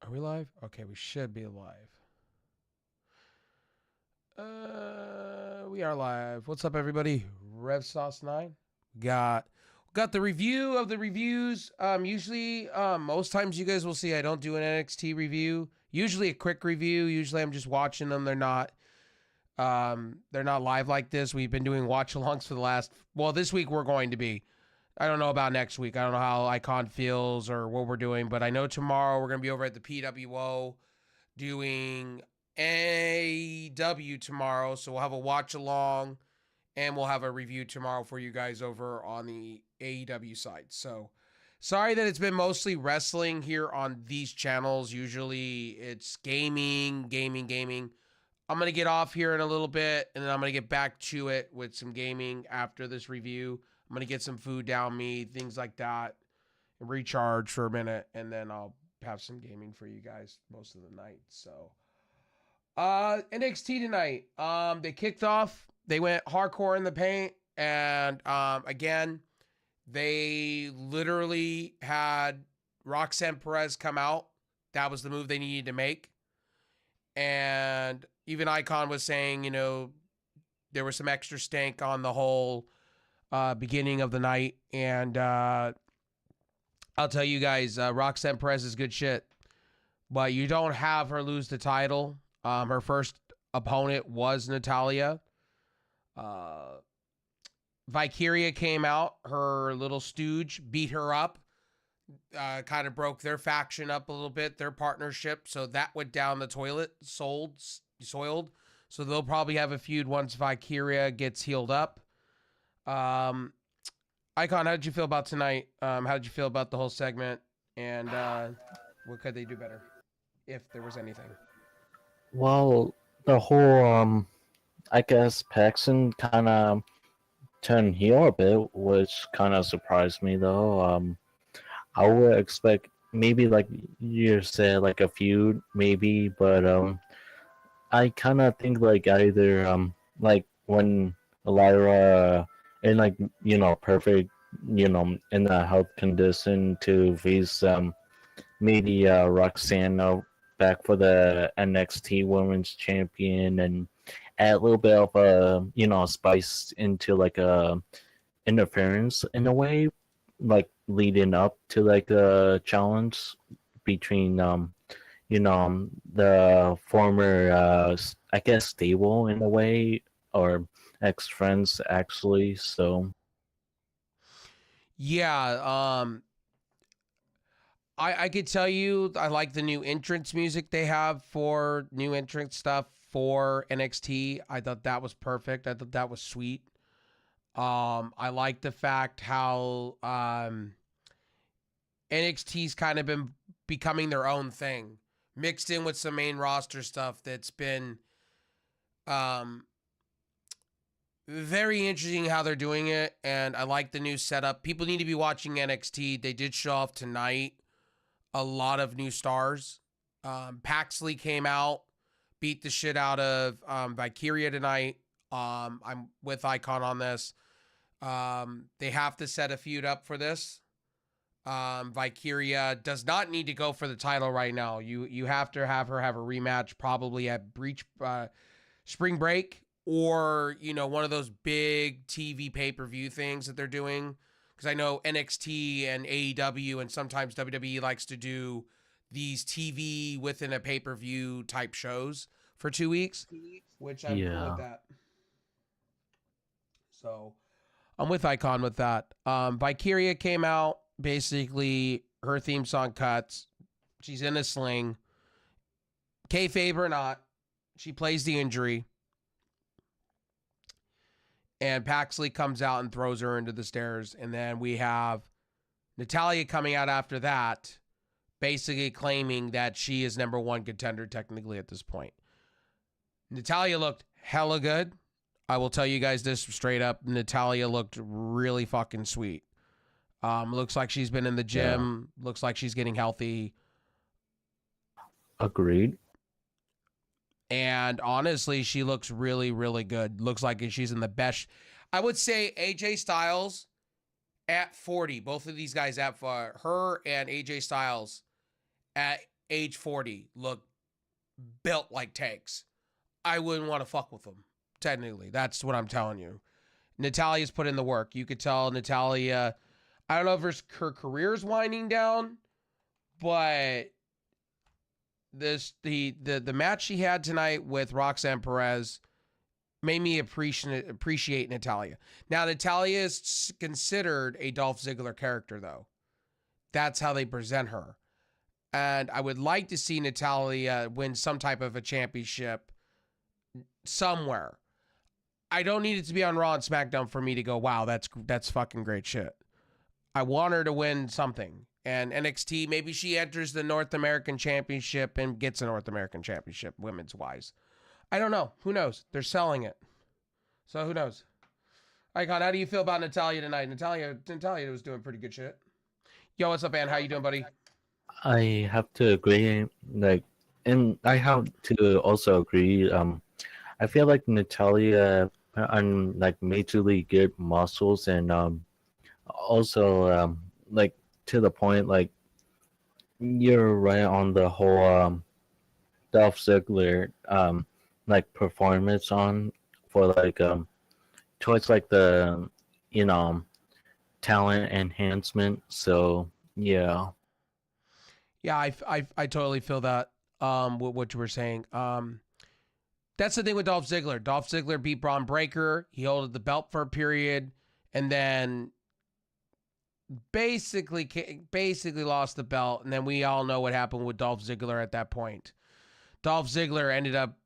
Are we live? Okay, we should be live. We are live. What's up, everybody? Rev Sauce 9. Got the review of the reviews. Usually, most times you guys will see I don't do an NXT review. Usually a quick review. Usually I'm just watching them. They're not live like this. We've been doing watch-alongs for the last, well, this week we're going to be. I don't know about next week. I don't know how Icon feels or what we're doing, but I know tomorrow we're going to be over at the PWO doing AEW tomorrow. So we'll have a watch along and we'll have a review tomorrow for you guys over on the AEW side. So sorry that it's been mostly wrestling here on these channels. Usually it's gaming. I'm going to get off here in a little bit and then I'm going to get back to it with some gaming after this review. I'm going to get some food down me, things like that, and recharge for a minute, and then I'll have some gaming for you guys most of the night. So, NXT tonight, they kicked off. They went hardcore in the paint, and again, they literally had Roxanne Perez come out. That was the move they needed to make. And even Icon was saying, you know, there was some extra stank on the whole beginning of the night. And I'll tell you guys, Roxanne Perez is good shit. But you don't have her lose the title. Her first opponent was Natalya. Valkyria came out. Her little stooge beat her up. Kind of broke their faction up a little bit, their partnership. So that went down the toilet, soiled. So they'll probably have a feud once Valkyria gets healed up. Icon, how did you feel about tonight? How did you feel about the whole segment? And what could they do better, if there was anything? Well, the whole I guess Paxton kind of turned heel a bit, which kind of surprised me though. I would expect maybe like you said, like a feud, maybe, but I kind of think like either like when Lyra in like perfect in a health condition to face maybe Roxanne back for the NXT Women's Champion and add a little bit of spice into like a interference in a way, like leading up to like a challenge between the former I guess stable in a way, or ex friends actually. So Yeah, I could tell you I like the new entrance music they have for new entrance stuff for NXT. I thought that was perfect. I thought that was sweet. I like the fact how NXT's kind of been becoming their own thing, mixed in with some main roster stuff that's been very interesting how they're doing it, and I like the new setup. People need to be watching NXT. They did show off tonight a lot of new stars. Paxley came out, beat the shit out of Valkyria tonight. I'm with Icon on this. They have to set a feud up for this. Valkyria does not need to go for the title right now. You have to have her have a rematch probably at Spring Break, or one of those big TV pay-per-view things that they're doing. Because I know NXT and AEW and sometimes WWE likes to do these TV within a pay-per-view type shows for 2 weeks, which I'm cool with yeah, that. So I'm with Icon with that. Valkyria came out, basically her theme song cuts. She's in a sling. Kayfabe or not, she plays the injury. And Paxley comes out and throws her into the stairs. And then we have Natalya coming out after that, basically claiming that she is number one contender technically at this point. Natalya looked hella good. I will tell you guys this straight up. Natalya looked really fucking sweet. Looks like she's been in the gym. Yeah. Looks like she's getting healthy. Agreed. And honestly, she looks really, really good. Looks like she's in the best. I would say AJ Styles at 40. Both of these guys at her and AJ Styles at age 40, look built like tanks, I wouldn't want to fuck with them. Technically, that's what I'm telling you. Natalia's put in the work. You could tell Natalia, I don't know if her career's winding down, but the match she had tonight with Roxanne Perez made me appreciate Natalia. Now, Natalia is considered a Dolph Ziggler character, though. That's how they present her. And I would like to see Natalia win some type of a championship somewhere. I don't need it to be on Raw and SmackDown for me to go, wow, that's fucking great shit. I want her to win something. And NXT, maybe she enters the North American Championship and gets a North American Championship, women's wise. I don't know. Who knows? They're selling it. So who knows? Icon, how do you feel about Natalia tonight? Natalia was doing pretty good shit. Yo, what's up, man? How you doing, buddy? I have to agree, and I have to also agree. I feel like Natalia on majorly good muscles, and also to the point, you're right on the whole Dolph Ziggler performance on for towards the talent enhancement. So yeah. Yeah, I totally feel that. What you were saying. That's the thing with Dolph Ziggler. Dolph Ziggler beat Braun Breaker. He held the belt for a period, and then basically lost the belt. And then we all know what happened with Dolph Ziggler at that point. Dolph Ziggler ended up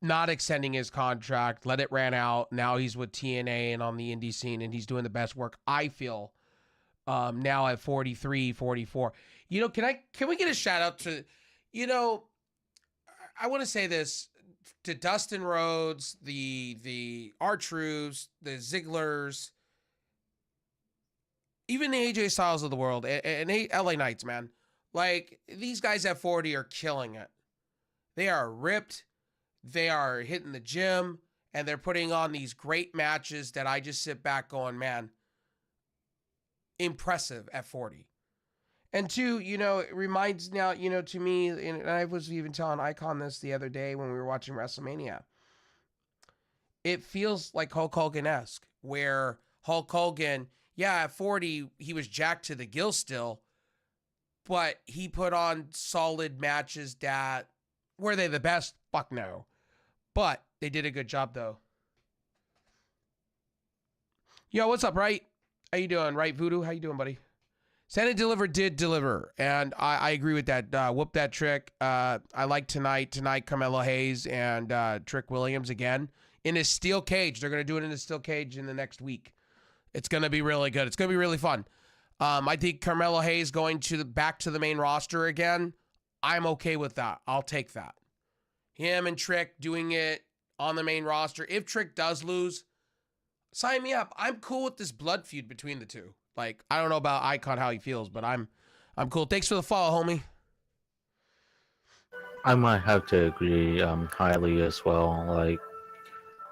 not extending his contract, let it ran out. Now he's with TNA and on the indie scene, and he's doing the best work, I feel, now at 43, 44. Can we get a shout out to, I want to say this to Dustin Rhodes, the R-Truths, the Zigglers, even the AJ Styles of the world, and LA Knights, man. These guys at 40 are killing it. They are ripped. They are hitting the gym, and they're putting on these great matches that I just sit back going, man, impressive at 40. And two, it reminds now, to me, and I was even telling Icon this the other day when we were watching WrestleMania. It feels like Hulk Hogan-esque, where Hulk Hogan, yeah, at 40, he was jacked to the gill still, but he put on solid matches that, were they the best? Fuck no. But they did a good job, though. Yo, what's up, Right? How you doing, Right Voodoo? How you doing, buddy? Send and Deliver did deliver, and I agree with that. Whoop that trick. I like tonight, Carmelo Hayes and Trick Williams again in a steel cage. They're going to do it in a steel cage in the next week. It's going to be really good. It's going to be really fun. I think Carmelo Hayes going back to the main roster again. I'm okay with that. I'll take that. Him and Trick doing it on the main roster. If Trick does lose, sign me up. I'm cool with this blood feud between the two. I don't know about Icon how he feels, but I'm cool. Thanks for the follow, homie. I might have to agree highly as well.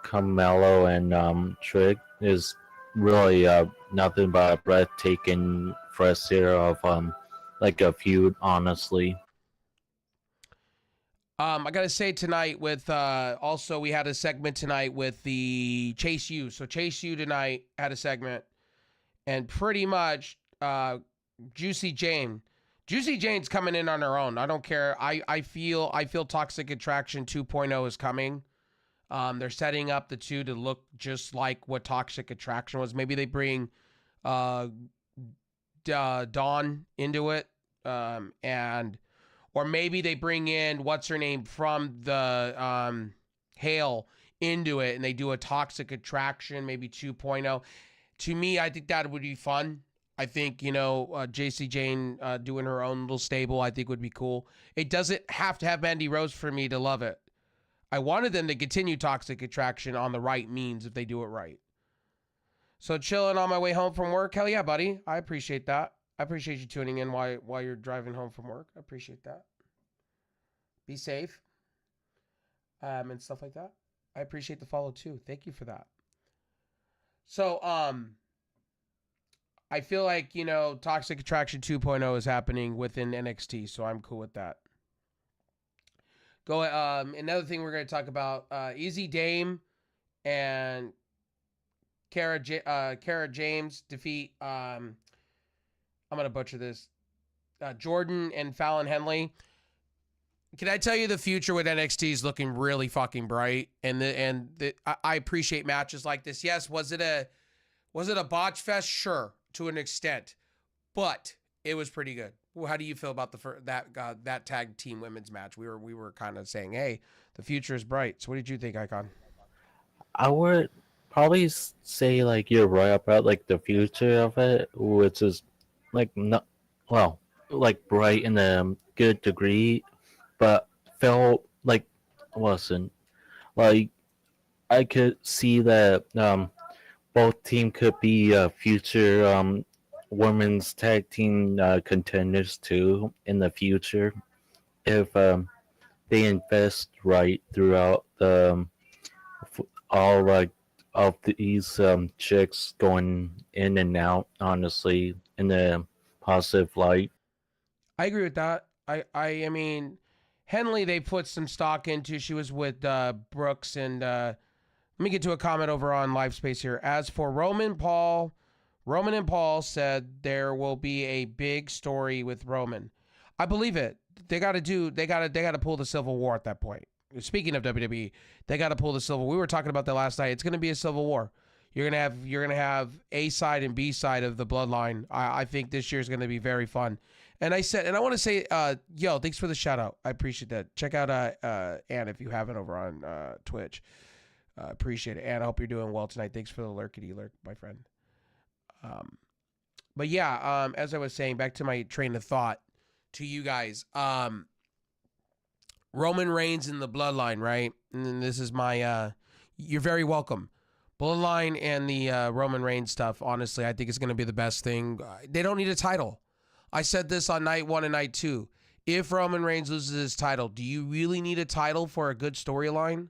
Carmelo and Trick is really nothing but a breathtaking first year of a feud, honestly. I gotta say tonight with also we had a segment tonight with the Chase U. So Chase U tonight had a segment, and pretty much Juicy Jane's coming in on her own. I don't care. I feel Toxic Attraction 2.0 is coming. They're setting up the two to look just like what Toxic Attraction was. Maybe they bring Dawn into it, or maybe they bring in what's her name from the Hale into it, and they do a Toxic Attraction maybe 2.0. To me, I think that would be fun. I think, JC Jane doing her own little stable, I think would be cool. It doesn't have to have Mandy Rose for me to love it. I wanted them to continue Toxic Attraction on the right means if they do it right. So chilling on my way home from work. Hell yeah, buddy. I appreciate that. I appreciate you tuning in while you're driving home from work. I appreciate that. Be safe. And stuff like that. I appreciate the follow too. Thank you for that. So, I feel like, Toxic Attraction 2.0 is happening within NXT, so I'm cool with that. Go. Another thing we're going to talk about: Easy Dame and Kara James defeat. I'm going to butcher this. Jordan and Fallon Henley. Can I tell you the future with NXT is looking really fucking bright, I appreciate matches like this. Yes, was it a botch fest? Sure, to an extent, but it was pretty good. How do you feel about that tag team women's match? We were kind of saying, hey, the future is bright. So what did you think, Icon? I would probably say like you're right about like the future of it, which is like not well, like bright in a good degree, but felt like wasn't like I could see that both team could be future women's tag team contenders too in the future if they invest right throughout the all like of these chicks going in and out, honestly, in a positive light. I agree with that. I mean, Henley, they put some stock into. She was with Brooks, and let me get to a comment over on Live Space here. As for Roman and Paul said there will be a big story with Roman. I believe it. They got to pull the Civil War at that point. Speaking of WWE, they got to pull the Civil War. We were talking about that last night. It's going to be a Civil War. You're gonna have A side and B side of the bloodline. I think this year is going to be very fun. And I want to say, yo, thanks for the shout out. I appreciate that. Check out Ann if you haven't over on Twitch. Appreciate it. Ann, I hope you're doing well tonight. Thanks for the lurkity lurk, my friend. But yeah, as I was saying, back to my train of thought to you guys. Roman Reigns in the bloodline, right? And this is my, you're very welcome. Bloodline and the Roman Reigns stuff, honestly, I think is going to be the best thing. They don't need a title. I said this on night 1 and night 2. If Roman Reigns loses his title, do you really need a title for a good storyline?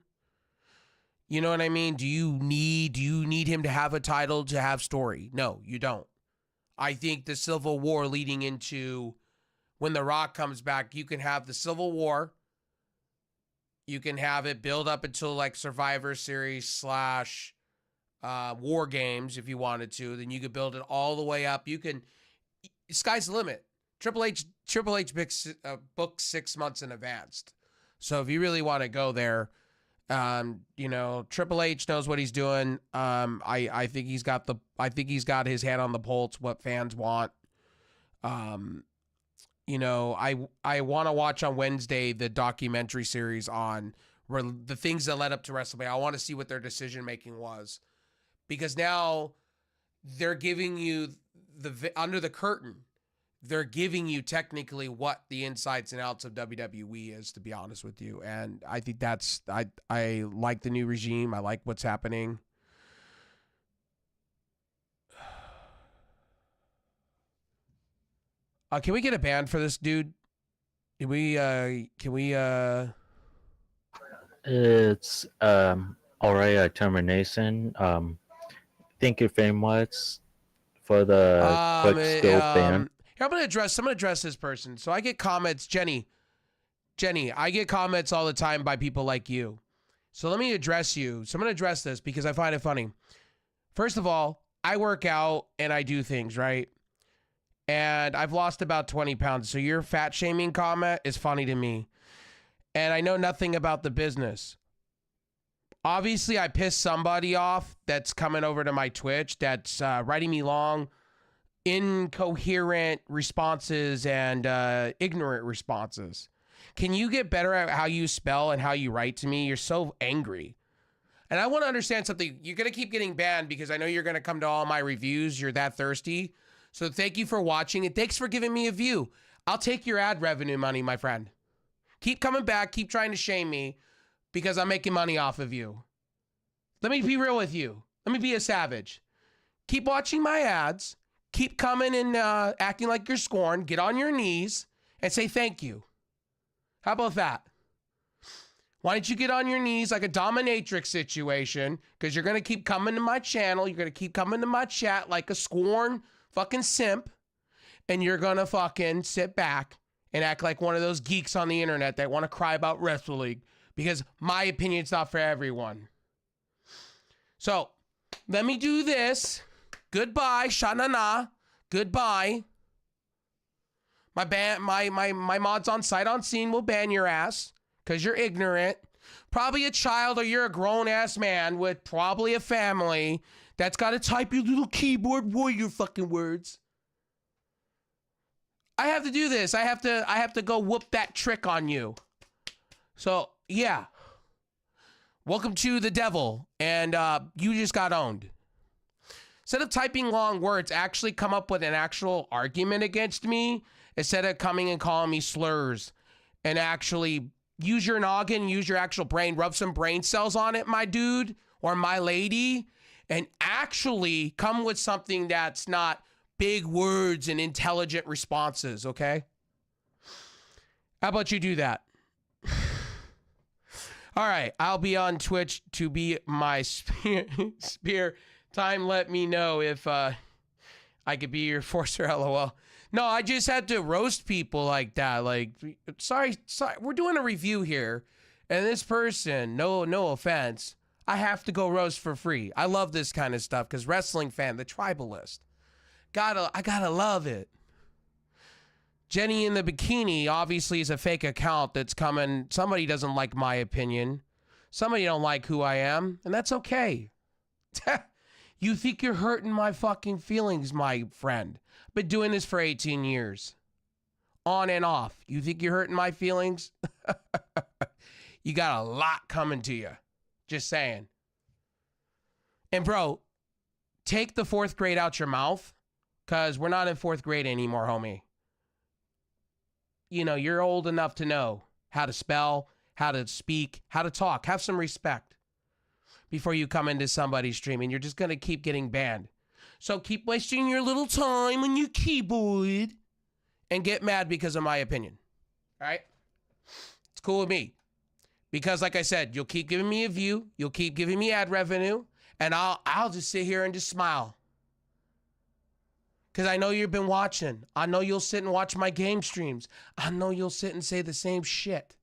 You know what I mean? Do you need him to have a title to have story? No, you don't. I think the Civil War leading into when The Rock comes back, you can have the Civil War. You can have it build up until like Survivor Series / War Games if you wanted to. Then you could build it all the way up. You can. Sky's the limit. Triple H books 6 months in advance. So if you really want to go there, Triple H knows what he's doing. I think he's got his hand on the pulse. What fans want. I want to watch on Wednesday the documentary series on the things that led up to WrestleMania. I want to see what their decision making was, because now they're giving you under the curtain. They're giving you technically what the insides and outs of WWE is, to be honest with you. And I think I like the new regime. I like what's happening. Can we get a ban for this dude? Can we It's already a termination. Thank you very much for the quick skill ban. Here, I'm gonna address this person. So I get comments, Jenny, I get comments all the time by people like you. So let me address you. So I'm gonna address this because I find it funny. First of all, I work out and I do things, right? And I've lost about 20 pounds. So your fat shaming comment is funny to me. And I know nothing about the business. Obviously, I pissed somebody off that's coming over to my Twitch that's writing me long, incoherent responses and ignorant responses. Can you get better at how you spell and how you write to me? You're so angry. And I want to understand something. You're going to keep getting banned because I know you're going to come to all my reviews. You're that thirsty. So thank you for watching and thanks for giving me a view. I'll take your ad revenue money, my friend. Keep coming back. Keep trying to shame me because I'm making money off of you. Let me be real with you. Let me be a savage. Keep watching my ads. Keep coming and acting like you're scorned. Get on your knees and say thank you. How about that? Why don't you get on your knees like a dominatrix situation? Because you're going to keep coming to my channel. You're going to keep coming to my chat like a scorn fucking simp. And you're going to fucking sit back and act like one of those geeks on the internet that want to cry about wrestling because my opinion's not for everyone. So, let me do this. Goodbye, Sha-na-na. Goodbye. My mods on sight on scene will ban your ass because you're ignorant. Probably a child, or you're a grown-ass man with probably a family that's got to type your little keyboard warrior fucking words. I have to do this. I have to go whoop that trick on you. So, yeah. Welcome to the devil, and you just got owned. Instead of typing long words, actually come up with an actual argument against me instead of coming and calling me slurs, and actually use your noggin, use your actual brain, rub some brain cells on it, my dude or my lady, and actually come with something that's not big words and intelligent responses, okay? How about you do that? All right, I'll be on Twitch to be my spear. Time, let me know if I could be your forcer, lol. No, I just had to roast people like that. Like, sorry, we're doing a review here, and this person, no offense, I have to go roast for free. I love this kind of stuff because wrestling fan, the tribalist, I gotta love it. Jenny in the bikini obviously is a fake account that's coming. Somebody doesn't like my opinion. Somebody don't like who I am, and that's okay. You think you're hurting my fucking feelings, my friend. I've been doing this for 18 years. On and off. You think you're hurting my feelings? You got a lot coming to you. Just saying. And bro, take the 4th grade out your mouth, because we're not in 4th grade anymore, homie. You know, you're old enough to know how to spell, how to speak, how to talk. Have some respect before you come into somebody's stream, and you're just going to keep getting banned. So keep wasting your little time on your keyboard and get mad because of my opinion. All right? It's cool with me. Because like I said, you'll keep giving me a view, you'll keep giving me ad revenue, and I'll just sit here and just smile. Because I know you've been watching. I know you'll sit and watch my game streams. I know you'll sit and say the same shit.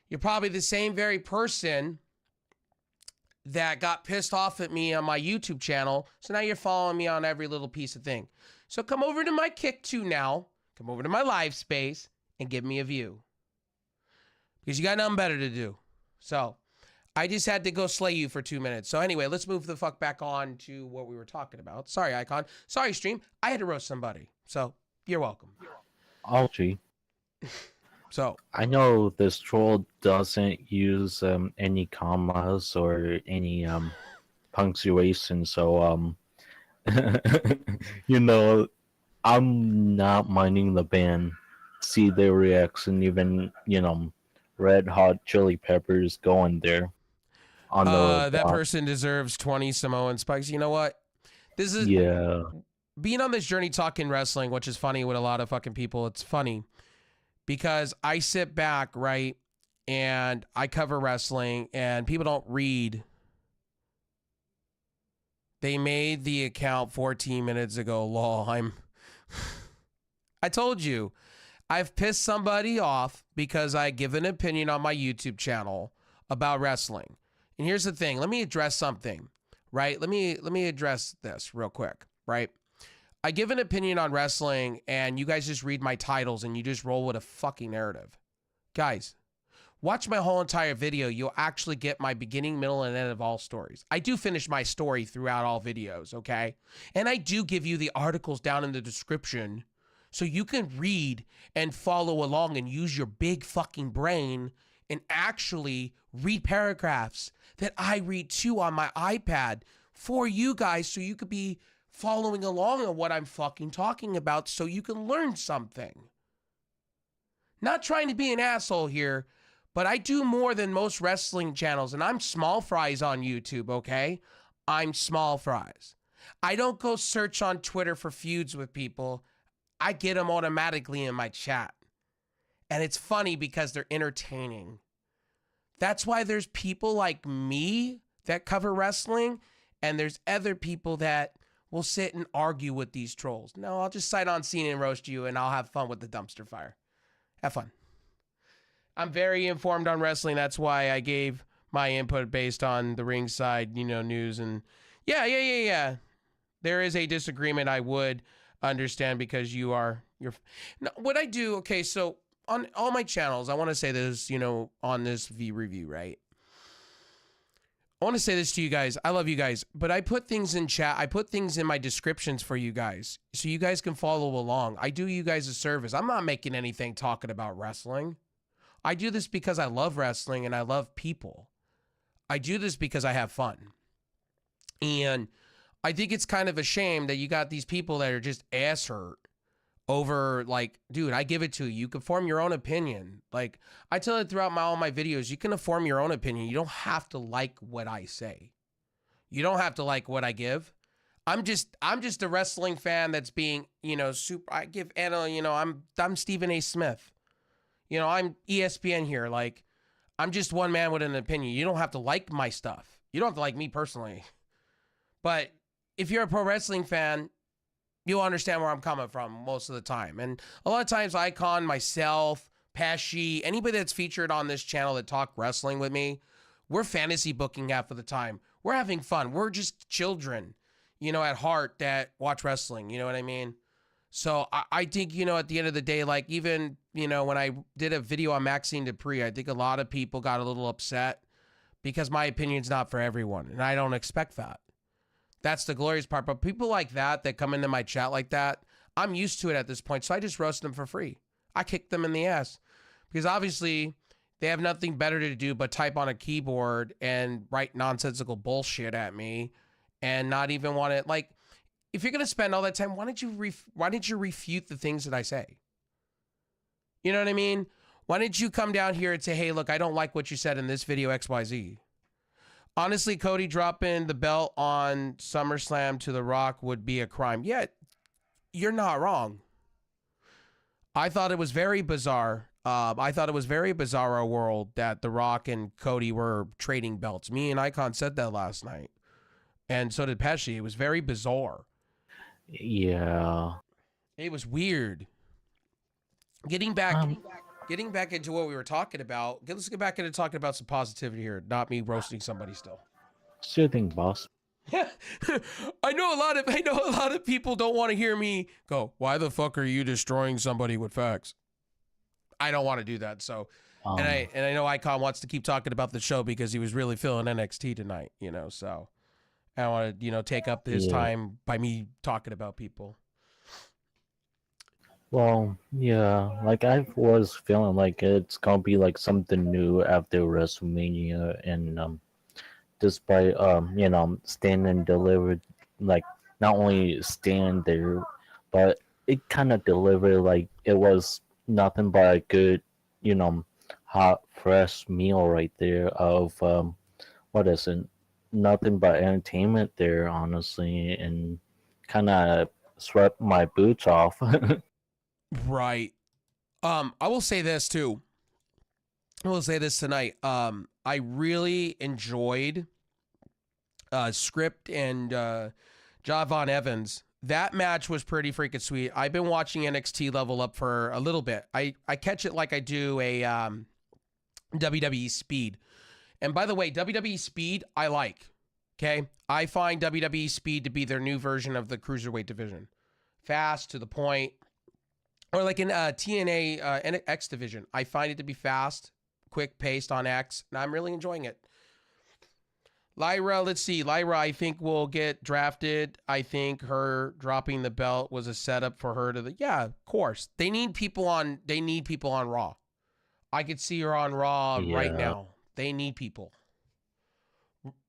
You're probably the same very person that got pissed off at me on my YouTube channel. So now you're following me on every little piece of thing. So come over to my Kick 2 now. Come over to my live space and give me a view. Because you got nothing better to do. So I just had to go slay you for 2 minutes. So anyway, let's move the fuck back on to what we were talking about. Sorry, Icon. Sorry, stream. I had to roast somebody. So you're welcome. Oh, gee. So I know this troll doesn't use any commas or any punctuation, so you know, I'm not minding the ban. See their reaction, even Red Hot Chili Peppers going there on the that person deserves 20 Samoan spikes. You know what? This is being on this journey talking wrestling, which is funny with a lot of fucking people. It's funny because I sit back, right, and I cover wrestling, and people don't read. They made the account 14 minutes ago. Lol, I told you, I've pissed somebody off because I give an opinion on my YouTube channel about wrestling. And here's the thing. Let me address something, right? Let me address this real quick, right? I give an opinion on wrestling, and you guys just read my titles and you just roll with a fucking narrative. Guys, watch my whole entire video. You'll actually get my beginning, middle, and end of all stories. I do finish my story throughout all videos, okay? And I do give you the articles down in the description so you can read and follow along and use your big fucking brain and actually read paragraphs that I read too on my iPad for you guys so you could be following along on what I'm fucking talking about so you can learn something. Not trying to be an asshole here, but I do more than most wrestling channels, and I'm small fries on YouTube, okay? I'm small fries. I don't go search on Twitter for feuds with people. I get them automatically in my chat. And it's funny because they're entertaining. That's why there's people like me that cover wrestling, and there's other people that We'll sit and argue with these trolls. No, I'll just sign on Cena and roast you, and I'll have fun with the dumpster fire. Have fun. I'm very informed on wrestling. That's why I gave my input based on the ringside, news. And yeah. There is a disagreement I would understand because you're. Now, what I do, okay, so on all my channels, I want to say this, on this V review, right? I want to say this to you guys. I love you guys, but I put things in chat. I put things in my descriptions for you guys so you guys can follow along. I do you guys a service. I'm not making anything talking about wrestling. I do this because I love wrestling and I love people. I do this because I have fun. And I think it's kind of a shame that you got these people that are just ass hurt over, like, dude, I give it to you. You can form your own opinion. Like, I tell it throughout all my videos, you can form your own opinion. You don't have to like what I say. You don't have to like what I give. I'm just a wrestling fan that's being, super. I give Anna, I'm Stephen A. Smith. I'm ESPN here. Like, I'm just one man with an opinion. You don't have to like my stuff. You don't have to like me personally. But if you're a pro wrestling fan, you'll understand where I'm coming from most of the time. And a lot of times, Icon, myself, Pesci, anybody that's featured on this channel that talk wrestling with me, we're fantasy booking half of the time. We're having fun. We're just children, at heart that watch wrestling. You know what I mean? So I think, at the end of the day, like even, when I did a video on Maxine Dupree, I think a lot of people got a little upset because my opinion's not for everyone. And I don't expect that. That's the glorious part. But people like that come into my chat like that, I'm used to it at this point. So I just roast them for free. I kick them in the ass because obviously they have nothing better to do but type on a keyboard and write nonsensical bullshit at me and not even want to, like, if you're going to spend all that time, why don't you refute the things that I say? You know what I mean? Why didn't you come down here and say, hey, look, I don't like what you said in this video XYZ. Honestly, Cody dropping the belt on SummerSlam to The Rock would be a crime. Yeah, you're not wrong. I thought it was very bizarre. I thought it was very bizarre world that The Rock and Cody were trading belts. Me and Icon said that last night. And so did Pesci. It was very bizarre. Yeah. It was weird. Getting back into what we were talking about. Let's get back into talking about some positivity here, not me roasting somebody still. Sure thing, boss. I know a lot of people don't want to hear me go, why the fuck are you destroying somebody with facts? I don't want to do that. So and I know Icon wants to keep talking about the show because he was really feeling NXT tonight, so I don't want to, take up his time by me talking about people. Well, yeah, like I was feeling like it's gonna be like something new after WrestleMania, and despite stand and deliver, like not only stand there, but it kind of delivered like it was nothing but a good, hot fresh meal right there of what is it? Nothing but entertainment there, honestly, and kind of swept my boots off. Right. I will say this too. I will say this tonight. I really enjoyed Script and Javon Evans. That match was pretty freaking sweet. I've been watching NXT Level Up for a little bit. I catch it like I do a WWE Speed. And by the way, WWE Speed, I like. Okay? I find WWE Speed to be their new version of the Cruiserweight division. Fast, to the point. Or like in TNA X division. I find it to be fast, quick paced on X, and I'm really enjoying it. Lyra, let's see. Lyra, I think, will get drafted. I think her dropping the belt was a setup for her to yeah, of course. They need people on Raw. I could see her on Raw right now. They need people.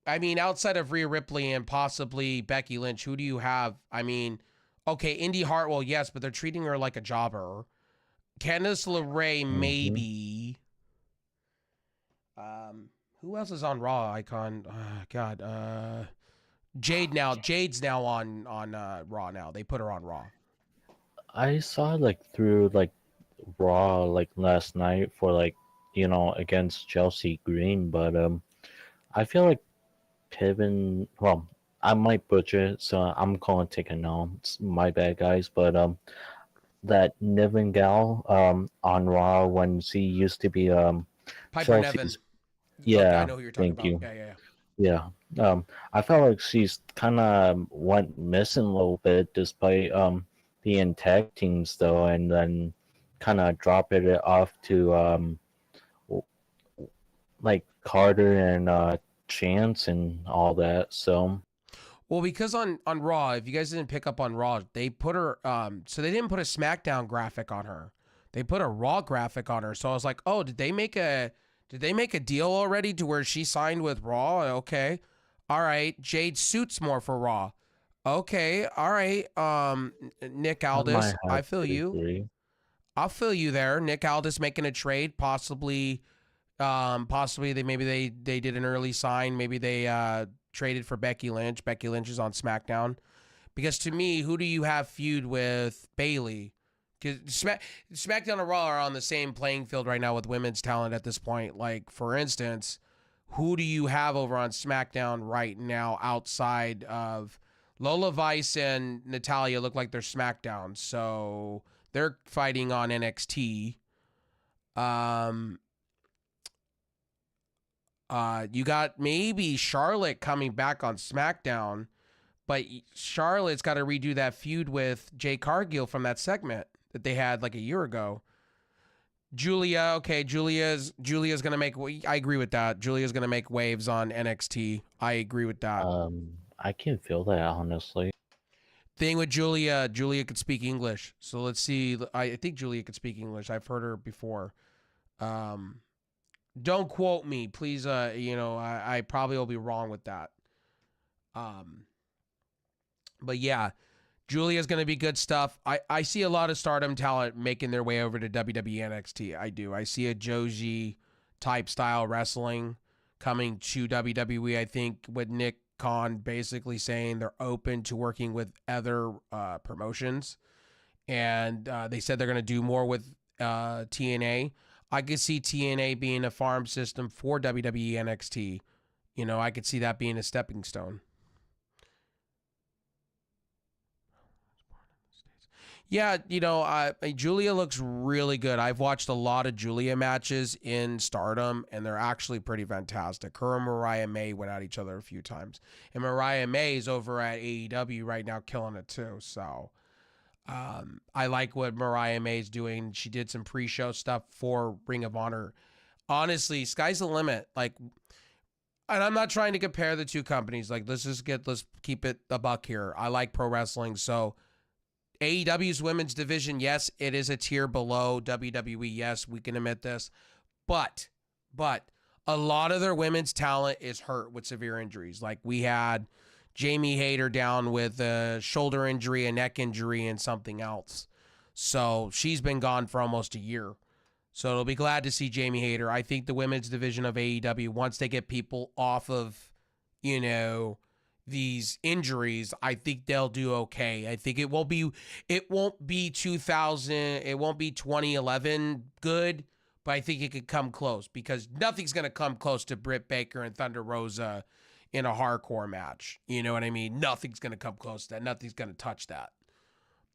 I mean, outside of Rhea Ripley and possibly Becky Lynch, who do you have? I mean, okay, Indy Hartwell, yes, but they're treating her like a jobber. Candice LeRae, maybe. Who else is on Raw, Icon? Jade now. Jade's now on Raw now. They put her on Raw. I saw like through like Raw like last night for like against Chelsea Green, but I feel like I might butcher it, so I'm going to take a note. It's my bad, guys. But that Niven gal on Raw when she used to be Piper Nevin. Chelsea's. Okay, I Yeah, know who you're talking thank about. you. Yeah. Yeah. I felt like she's kind of went missing a little bit despite being tag teams though, and then kind of dropping it off to like Carter and Chance and all that. So Well, because on Raw, if you guys didn't pick up on Raw, they put her so they didn't put a SmackDown graphic on her. They put a Raw graphic on her. So I was like, "Oh, did they make a deal already to where she signed with Raw?" Okay. All right. Jade suits more for Raw. Okay. All right. Nick I Aldis, might I have feel to you. agree. I'll feel you there. Nick Aldis making a trade, possibly they did an early sign. Maybe they traded for Becky Lynch. Becky Lynch is on SmackDown. Because to me, who do you have feud with Bayley? Because SmackDown and Raw are on the same playing field right now with women's talent at this point. Like, for instance, who do you have over on SmackDown right now outside of Lola Vice and Natalia look like they're SmackDown. So they're fighting on NXT. Um, you got maybe Charlotte coming back on SmackDown, but Charlotte's got to redo that feud with Jay Cargill from that segment that they had like a year ago. Julia, okay, Julia's gonna make. I agree with that. Julia's gonna make waves on NXT. I agree with that. I can feel that honestly. Thing with Julia could speak English. So let's see. I think Julia could speak English. I've heard her before. Um, don't quote me, please. I probably will be wrong with that. Um, but yeah, Julia's going to be good stuff. I see a lot of Stardom talent making their way over to WWE NXT. I do. I see a Joji type style wrestling coming to WWE. I think with Nick Khan basically saying they're open to working with other promotions, and they said they're going to do more with TNA. I could see TNA being a farm system for WWE NXT. I could see that being a stepping stone. Yeah, Julia looks really good. I've watched a lot of Julia matches in Stardom, and they're actually pretty fantastic. Her and Mariah May went at each other a few times. And Mariah May is over at AEW right now killing it too. So I like what Mariah May is doing. She did some pre-show stuff for Ring of Honor. Honestly, sky's the limit. Like, and I'm not trying to compare the two companies. Like, let's keep it a buck here. I like pro wrestling, so AEW's women's division, yes, it is a tier below WWE. Yes, we can admit this. But a lot of their women's talent is hurt with severe injuries. Like we had Jamie Hayter down with a shoulder injury, a neck injury, and something else. So she's been gone for almost a year. So it'll be glad to see Jamie Hayter. I think the women's division of AEW, once they get people off of, these injuries, I think they'll do okay. I think it won't be 2000, it won't be 2011 good, but I think it could come close because nothing's going to come close to Britt Baker and Thunder Rosa in a hardcore match. You know what I mean? Nothing's going to come close to that. Nothing's going to touch that.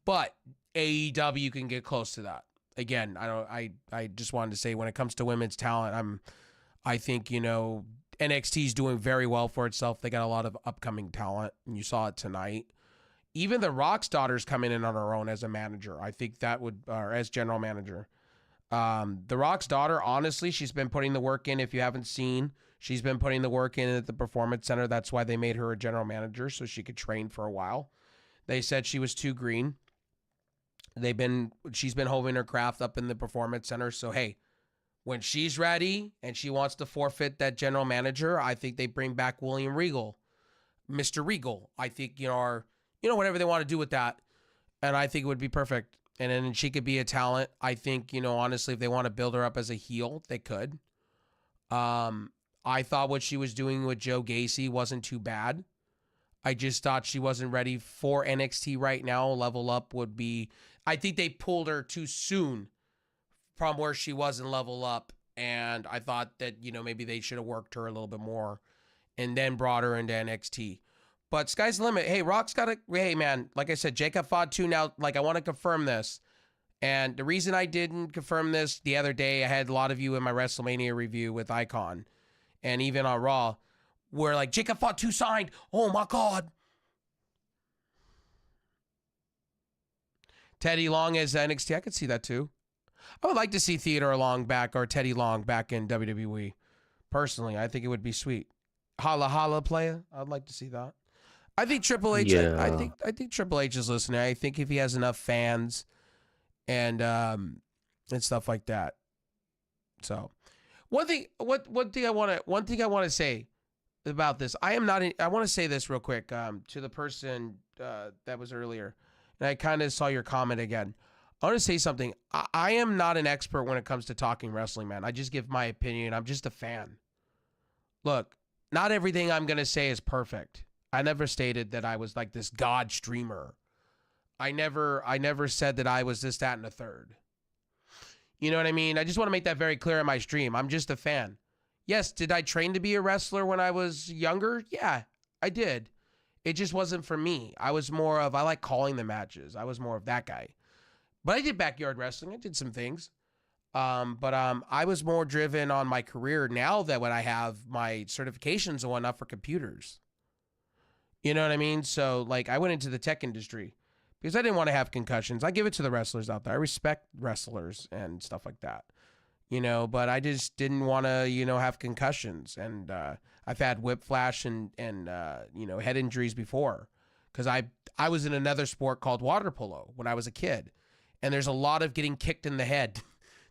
But AEW can get close to that. Again, I just wanted to say when it comes to women's talent, I think, NXT is doing very well for itself. They got a lot of upcoming talent, and you saw it tonight. Even the Rock's daughter's coming in on her own as a manager. I think that would, or as general manager. The Rock's daughter, honestly, she's been putting the work in. If you haven't seen, she's been putting the work in at the Performance Center. That's why they made her a general manager, so she could train for a while. They said she was too green. She's been holding her craft up in the Performance Center. So, hey, when she's ready and she wants to forfeit that general manager, I think they bring back William Regal, Mr. Regal. I think, whatever they want to do with that. And I think it would be perfect. And then she could be a talent. I think, honestly, if they want to build her up as a heel, they could. I thought what she was doing with Joe Gacy wasn't too bad. I just thought she wasn't ready for NXT right now. Level Up would be, I think they pulled her too soon from where she was in Level Up, and I thought that, maybe they should have worked her a little bit more and then brought her into NXT. But sky's the limit. Hey, Rock's got a. Hey, man, like I said, Jacob Fatu now. Like, I want to confirm this. And the reason I didn't confirm this the other day, I had a lot of you in my WrestleMania review with Icon and even on Raw where like Jacob Fatu signed. Oh my God. Teddy Long as NXT. I could see that too. I would like to see Theodore Long back or Teddy Long back in WWE. Personally, I think it would be sweet. Holla holla player. I'd like to see that. I think Triple H. Yeah. I think Triple H is listening. I think if he has enough fans and stuff like that. So, one thing I want to say about this. I want to say this real quick to the person that was earlier, and I kind of saw your comment again. I want to say something. I am not an expert when it comes to talking wrestling, man. I just give my opinion. I'm just a fan. Look, not everything I'm gonna say is perfect. I never stated that I was like this god streamer. I never said that I was this, that, and a third. You know what I mean? I just want to make that very clear in my stream. I'm just a fan. Yes, did I train to be a wrestler when I was younger? Yeah, I did. It just wasn't for me. I was more of, I like calling the matches. I was more of that guy. But I did backyard wrestling. I did some things. But I was more driven on my career now that when I have my certifications and whatnot for computers. You know what I mean? So, like, I went into the tech industry because I didn't want to have concussions. I give it to the wrestlers out there. I respect wrestlers and stuff like that, you know, but I just didn't want to, you know, have concussions. And I've had whiplash and you know, head injuries before because I was in another sport called water polo when I was a kid. And there's a lot of getting kicked in the head.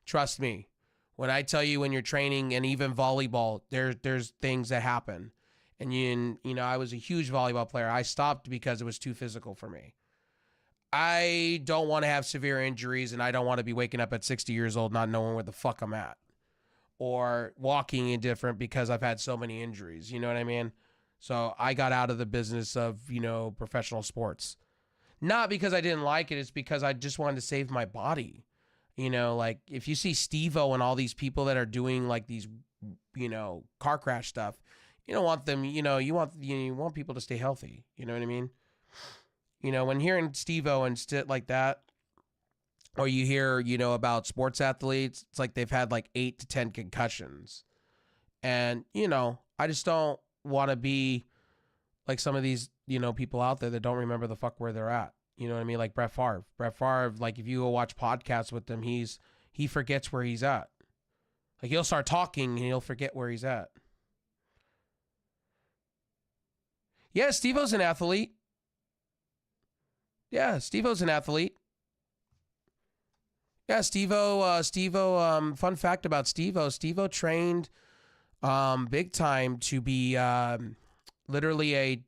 Trust me. When I tell you when you're training and even volleyball, there's things that happen. And you know, I was a huge volleyball player. I stopped because it was too physical for me. I don't want to have severe injuries, and I don't want to be waking up at 60 years old not knowing where the fuck I'm at. Or walking indifferent because I've had so many injuries. You know what I mean? So I got out of the business of, you know, professional sports. Not because I didn't like it. It's because I just wanted to save my body. You know, like if you see Steve-O and all these people that are doing like these, you know, car crash stuff, you don't want them, you know, you want people to stay healthy. You know what I mean? You know, when hearing Steve-O and shit like that, or you hear, you know, about sports athletes, it's like they've had like 8 to 10 concussions. And, you know, I just don't want to be like some of these, you know, people out there that don't remember the fuck where they're at. You know what I mean? Like Brett Favre. Brett Favre, like if you go watch podcasts with him, he forgets where he's at. Like he'll start talking and he'll forget where he's at. Yeah, Steve-O's an athlete. Yeah, Steve-O's an athlete. Yeah, Steve-O, fun fact about Steve-O. Steve-O trained big time to be literally a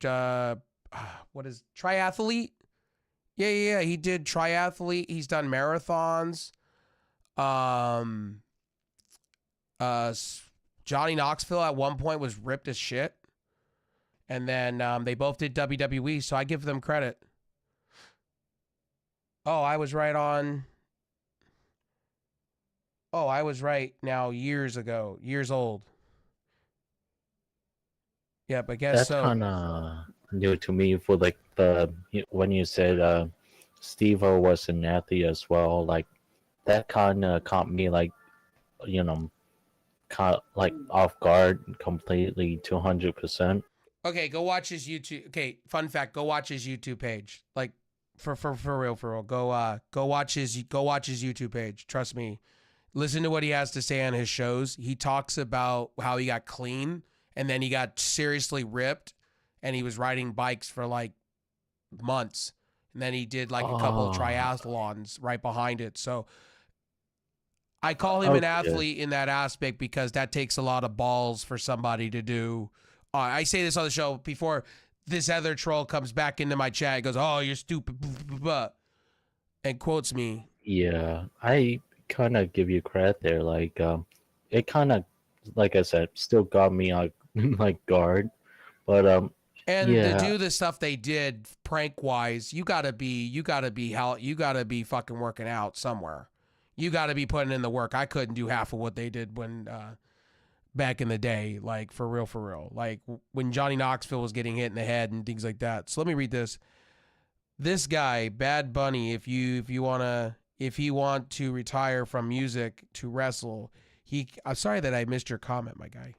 triathlete? Yeah. He did triathlete. He's done marathons. Johnny Knoxville at one point was ripped as shit. And then they both did WWE, so I give them credit. Oh, I was right now years ago. Years old. Yeah, but I guess That's so. kind of new to me for like when you said Steve-O was an athlete as well. Like that kind of caught me like, you know, caught like off guard completely 200%. Okay, go watch his YouTube. Okay, fun fact, go watch his YouTube page. Like for real. Go watch his YouTube page. Trust me. Listen to what he has to say on his shows. He talks about how he got clean and then he got seriously ripped and he was riding bikes for like months. And then he did like a couple of triathlons right behind it. So I call him an athlete in that aspect because that takes a lot of balls for somebody to do. I say this on the show before this other troll comes back into my chat. He goes, "Oh, you're stupid," and quotes me. Yeah, I kind of give you credit there. Like, it kind of, like I said, still got me on like guard. But and yeah. to do the stuff they did prank wise, you gotta be fucking working out somewhere. You gotta be putting in the work. I couldn't do half of what they did when back in the day, like for real, like when Johnny Knoxville was getting hit in the head and things like that. So let me read this. This guy, Bad Bunny, if he want to retire from music to wrestle, I'm sorry that I missed your comment, my guy.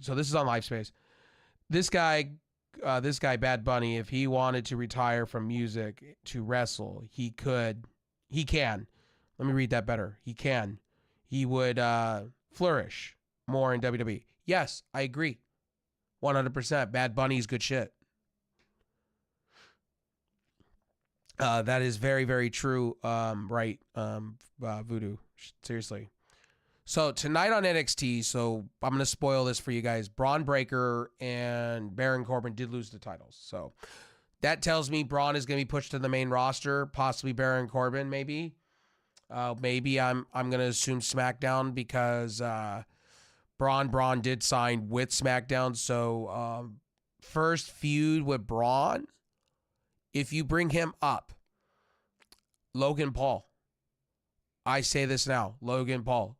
So this is on LiveSpace. This guy, Bad Bunny, if he wanted to retire from music to wrestle, he can. Let me read that better. He can. He would flourish more in WWE. Yes, I agree. 100%. Bad Bunny's good shit. That is very, very true. Right. Voodoo. Seriously. So tonight on NXT, so I'm going to spoil this for you guys. Braun Breaker and Baron Corbin did lose the titles. So that tells me Braun is going to be pushed to the main roster, possibly Baron Corbin, maybe. Maybe I'm going to assume SmackDown because Braun did sign with SmackDown. So first feud with Braun, if you bring him up, Logan Paul. I say this now, Logan Paul.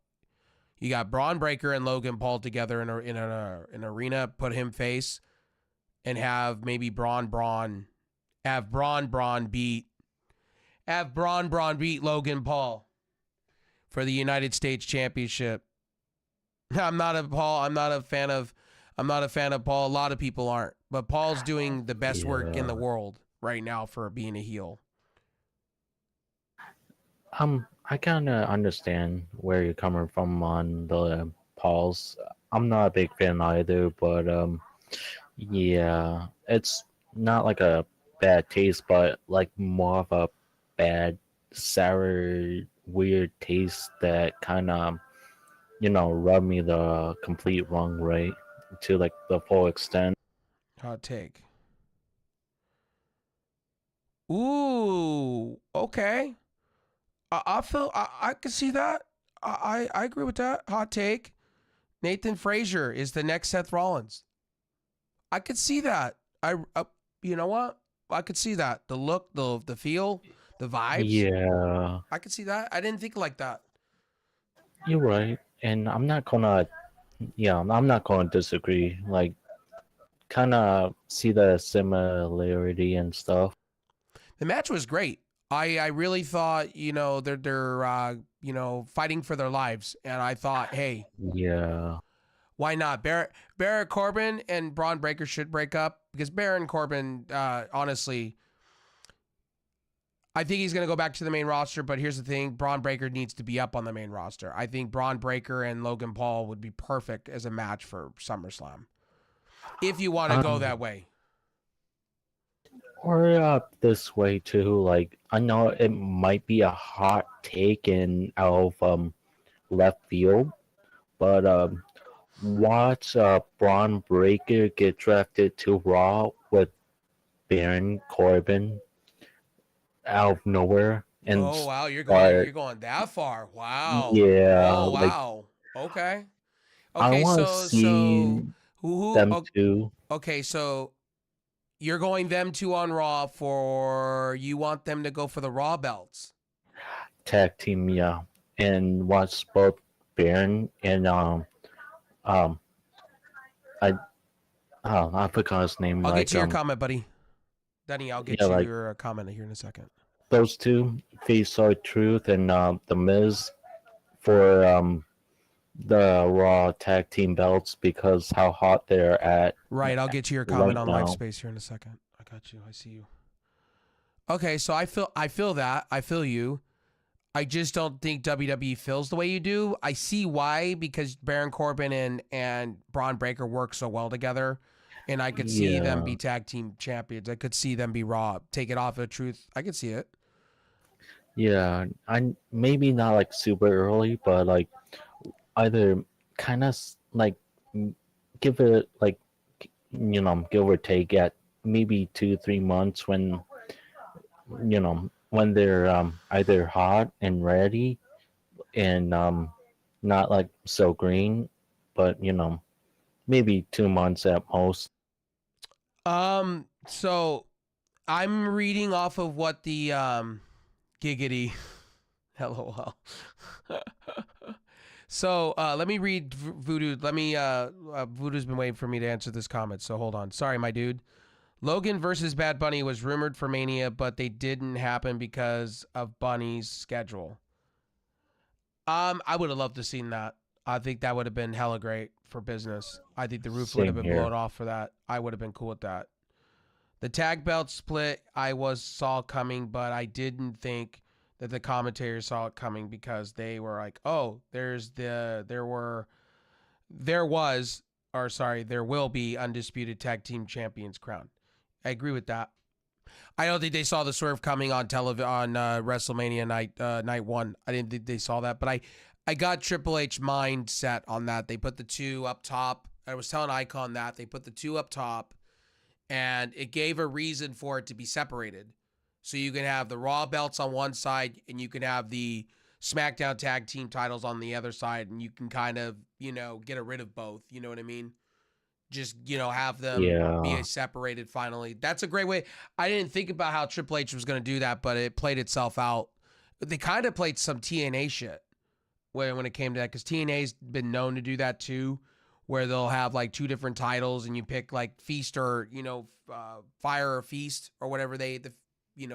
You got Braun Breaker and Logan Paul together in an arena, put him face, and have maybe Braun beat Logan Paul for the United States Championship. I'm not a fan of Paul. A lot of people aren't, but Paul's doing the best work in the world right now for being a heel. I kind of understand where you're coming from on the Pauls. I'm not a big fan either, but yeah, it's not like a bad taste, but like more of a bad, sour, weird taste that kind of, rubbed me the complete wrong way to like the full extent. Hot take. Ooh, okay. I can see that. I agree with that. Hot take. Nathan Frazier is the next Seth Rollins. I could see that. You know what? I could see that. The look, the feel, the vibes. Yeah, I could see that. I didn't think like that. you're right, and I'm not gonna disagree. Like, kind of see the similarity and stuff. The match was great. I really thought, they're fighting for their lives, and I thought, hey, Yeah, why not? Baron Corbin and Braun Breaker should break up because Baron Corbin, honestly, I think he's going to go back to the main roster. But here's the thing: Braun Breaker needs to be up on the main roster. I think Braun Breaker and Logan Paul would be perfect as a match for SummerSlam, if you want to go that way. or this way too. Like, I know it might be a hot take in out of left field, but watch Braun Breaker get drafted to Raw with Baron Corbin out of nowhere and Oh wow, you're going that far. Wow. yeah, Oh like wow. Okay. I Okay, want to so see them too. okay, so you're going them two on Raw for you want them to go for the Raw belts. Tag team, yeah, and watch both Baron and um I forgot his name. I'll like get to your comment, buddy. Danny, I'll get yeah, you like your comment here in a second. those two, Face R-Truth and the Miz for the Raw tag team belts because how hot they're at. Right, I'll get to your comment right on now. Live Space here in a second. I got you. I see you. Okay, so I feel that. I feel you. I just don't think WWE feels the way you do. I see why, because Baron Corbin and Braun Breaker work so well together. And I could see them be tag team champions. I could see them be Raw. Take it off of Truth. I could see it. Yeah, I maybe not like super early, but like either kind of like give it like give or take at maybe 2-3 months when when they're either hot and ready and not like so green, but maybe 2 months at most. So I'm reading off of what the giggity LOL. So let me read Voodoo. Let me. Voodoo's been waiting for me to answer this comment. So hold on. Sorry, my dude. Logan versus Bad Bunny was rumored for Mania, but they didn't happen because of Bunny's schedule. I would have loved to have seen that. I think that would have been hella great for business. I think the roof would have Same been here. blown off for that. I would have been cool with that. The tag belt split saw coming, but I didn't think that the commentators saw it coming because they were like, "Oh, there will be undisputed tag team champions crowned." I agree with that. I don't think they saw the swerve coming on WrestleMania night one. I didn't think they saw that, but I got Triple H mindset on that. They put the two up top. I was telling Icon that they put the two up top, and it gave a reason for it to be separated. So you can have the Raw belts on one side, and you can have the SmackDown tag team titles on the other side, and you can kind of, get rid of both. You know what I mean? Just, have them be separated finally. That's a great way. I didn't think about how Triple H was going to do that, but it played itself out. They kind of played some TNA shit when it came to that, because TNA's been known to do that too, where they'll have like two different titles and you pick like Feast or, Fire or Feast or whatever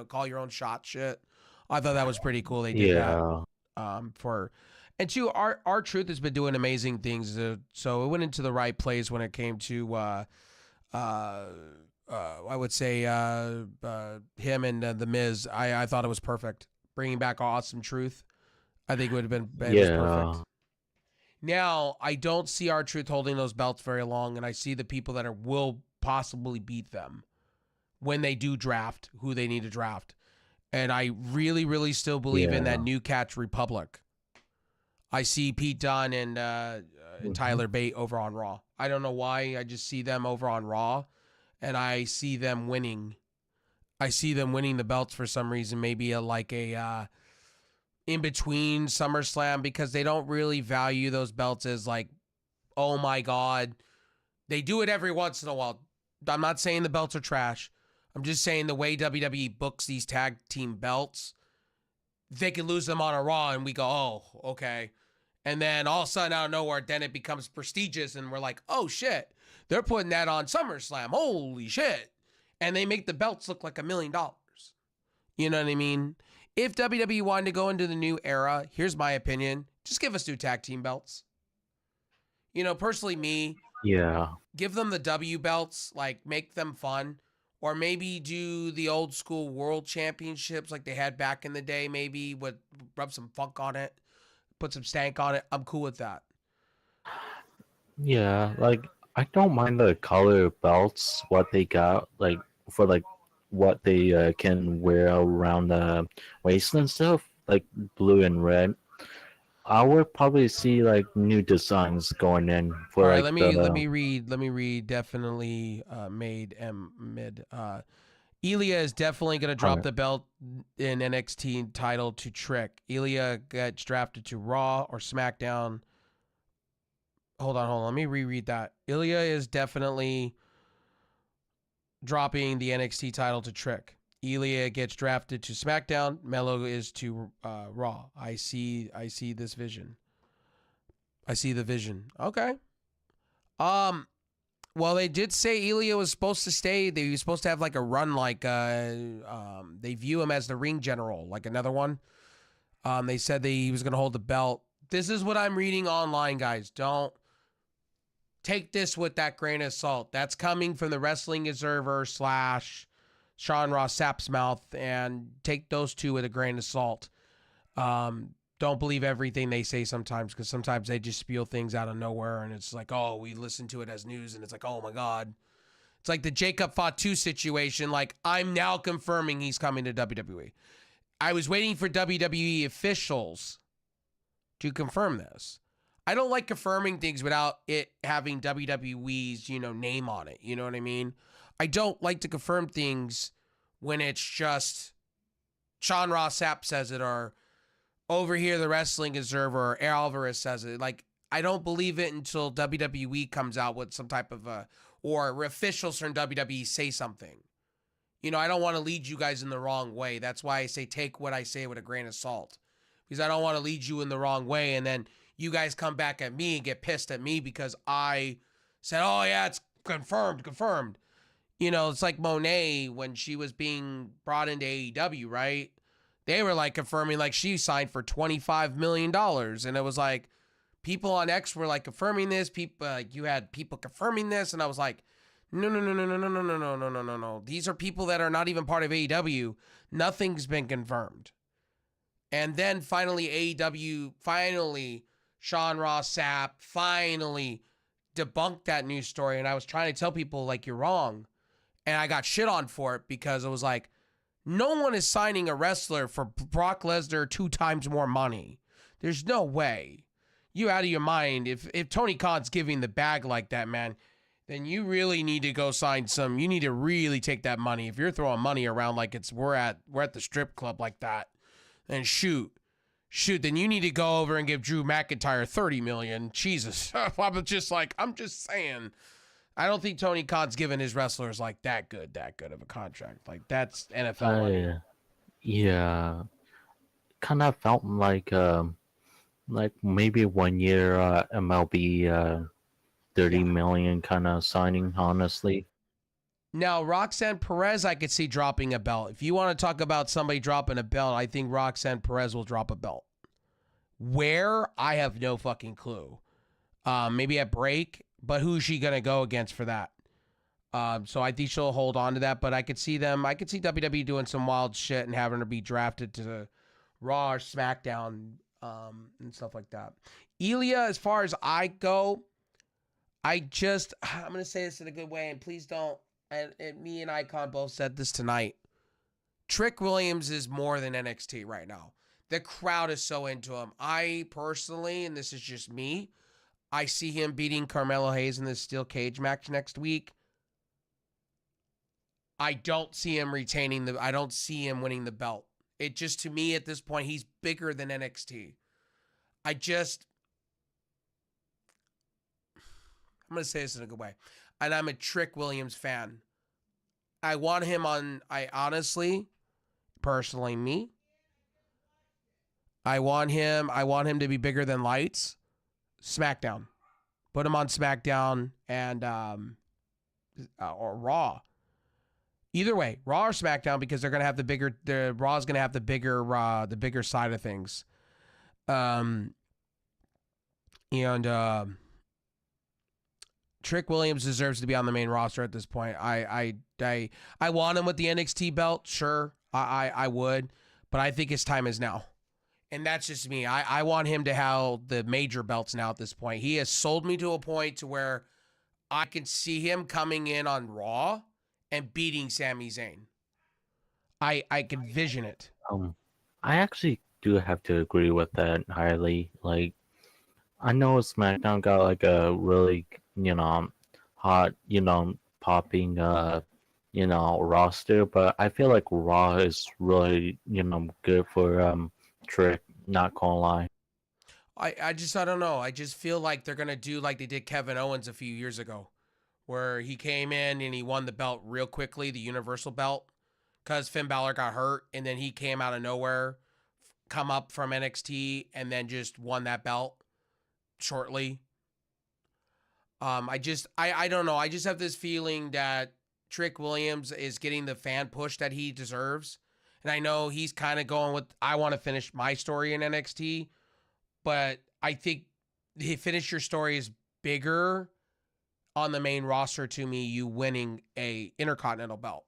call your own shot shit. I thought that was pretty cool. They did that. And two, our Truth has been doing amazing things. So it went into the right place when it came to, I would say, him and The Miz. I thought it was perfect. Bringing back Awesome Truth, I think it would have been was perfect. Now, I don't see our Truth holding those belts very long, and I see the people that will possibly beat them when they do draft who they need to draft. And I really, really still believe in that New Catch Republic. I see Pete Dunne and Tyler Bate over on Raw. I don't know why. I just see them over on Raw, and I see them winning. I see them winning the belts for some reason, maybe a in between SummerSlam, because they don't really value those belts as like, oh my God. They do it every once in a while. I'm not saying the belts are trash. I'm just saying the way WWE books these tag team belts, they can lose them on a Raw and we go, oh, okay. And then all of a sudden out of nowhere, then it becomes prestigious and we're like, oh shit, they're putting that on SummerSlam. Holy shit. And they make the belts look like $1 million. You know what I mean? If WWE wanted to go into the new era, here's my opinion. Just give us new tag team belts. Personally me. Yeah. Give them the W belts, like make them fun. Or maybe do the old school world championships like they had back in the day. Maybe rub some funk on it. Put some stank on it. I'm cool with that. Yeah, like I don't mind the color belts, what they got, like for like what they can wear around the waist and stuff, like blue and red. I would probably see like new designs going in for all right, like let me read. Definitely made mid. Ilya is definitely going to drop the belt in NXT title to Trick. Ilya gets drafted to Raw or SmackDown. Hold on. Let me reread that. Ilya is definitely dropping the NXT title to Trick. Ilya gets drafted to SmackDown. Melo is to Raw. I see this vision. I see the vision. Okay. Well, they did say Ilya was supposed to stay. They were supposed to have like a run, like they view him as the ring general, like another one. They said he was going to hold the belt. This is what I'm reading online, guys. Don't take this with that grain of salt. That's coming from the Wrestling Observer / Sean Ross Sapp's mouth, and take those two with a grain of salt. Don't believe everything they say sometimes, because sometimes they just spiel things out of nowhere, and it's like, oh, we listen to it as news, and it's like, oh my God. It's like the Jacob Fatu situation. Like, I'm now confirming he's coming to WWE. I was waiting for WWE officials to confirm this. I don't like confirming things without it having WWE's, name on it. You know what I mean? I don't like to confirm things when it's just Sean Ross Sapp says it, or over here, the Wrestling Observer, or Alvarez says it. Like, I don't believe it until WWE comes out with some type of or officials from WWE say something. I don't want to lead you guys in the wrong way. That's why I say take what I say with a grain of salt, because I don't want to lead you in the wrong way, and then you guys come back at me and get pissed at me because I said, oh yeah, it's confirmed. You know, it's like Monet when she was being brought into AEW, right? They were like confirming like she signed for $25 million. And it was like people on X were like confirming this. People, you had people confirming this. And I was like, no. These are people that are not even part of AEW. Nothing's been confirmed. And then finally AEW, Sean Ross Sapp finally debunked that news story. And I was trying to tell people like, you're wrong. And I got shit on for it because it was like, no one is signing a wrestler for Brock Lesnar 2 times more money. There's no way. You out of your mind. If Tony Khan's giving the bag like that, man, then you really need to go sign some. You need to really take that money. If you're throwing money around like we're at the strip club like that, then shoot, then you need to go over and give Drew McIntyre $30 million. Jesus. I'm just saying. I don't think Tony Khan's given his wrestlers like that good of a contract. Like that's NFL money. Yeah, kind of felt like maybe 1 year MLB $30 million kind of signing, honestly. Now Roxanne Perez, I could see dropping a belt. If you want to talk about somebody dropping a belt, I think Roxanne Perez will drop a belt. Where? I have no fucking clue. Maybe at break. But who's she going to go against for that? So I think she'll hold on to that. But I could see WWE doing some wild shit and having her be drafted to Raw or SmackDown and stuff like that. Ilya, as far as I go, I'm going to say this in a good way. And please don't. And me and Icon both said this tonight. Trick Williams is more than NXT right now. The crowd is so into him. I personally, and this is just me, I see him beating Carmelo Hayes in this steel cage match next week. I don't see him I don't see him winning the belt. It just, to me at this point, he's bigger than NXT. I'm going to say this in a good way. And I'm a Trick Williams fan. I want him on, personally, me. I want him to be bigger than Lights. SmackDown. Put him on SmackDown and or Raw. Either way, Raw or SmackDown, because they're gonna have Raw's gonna have the bigger side of things. Trick Williams deserves to be on the main roster at this point. I want him with the NXT belt, sure. I would, but I think his time is now. And that's just me. I want him to have the major belts now at this point. He has sold me to a point to where I can see him coming in on Raw and beating Sami Zayn. I can vision it. I actually do have to agree with that highly. Like, I know SmackDown got like a really, hot, popping, roster, but I feel like Raw is really, good for Trick, not gonna lie. I don't know. I just feel like they're gonna do like they did Kevin Owens a few years ago, where he came in and he won the belt real quickly, the Universal belt, because Finn Balor got hurt, and then he came out of nowhere, come up from NXT, and then just won that belt shortly. I don't know. I just have this feeling that Trick Williams is getting the fan push that he deserves. And I know he's kind of going with, I want to finish my story in NXT, but I think he finish your story is bigger on the main roster to me, you winning a Intercontinental belt.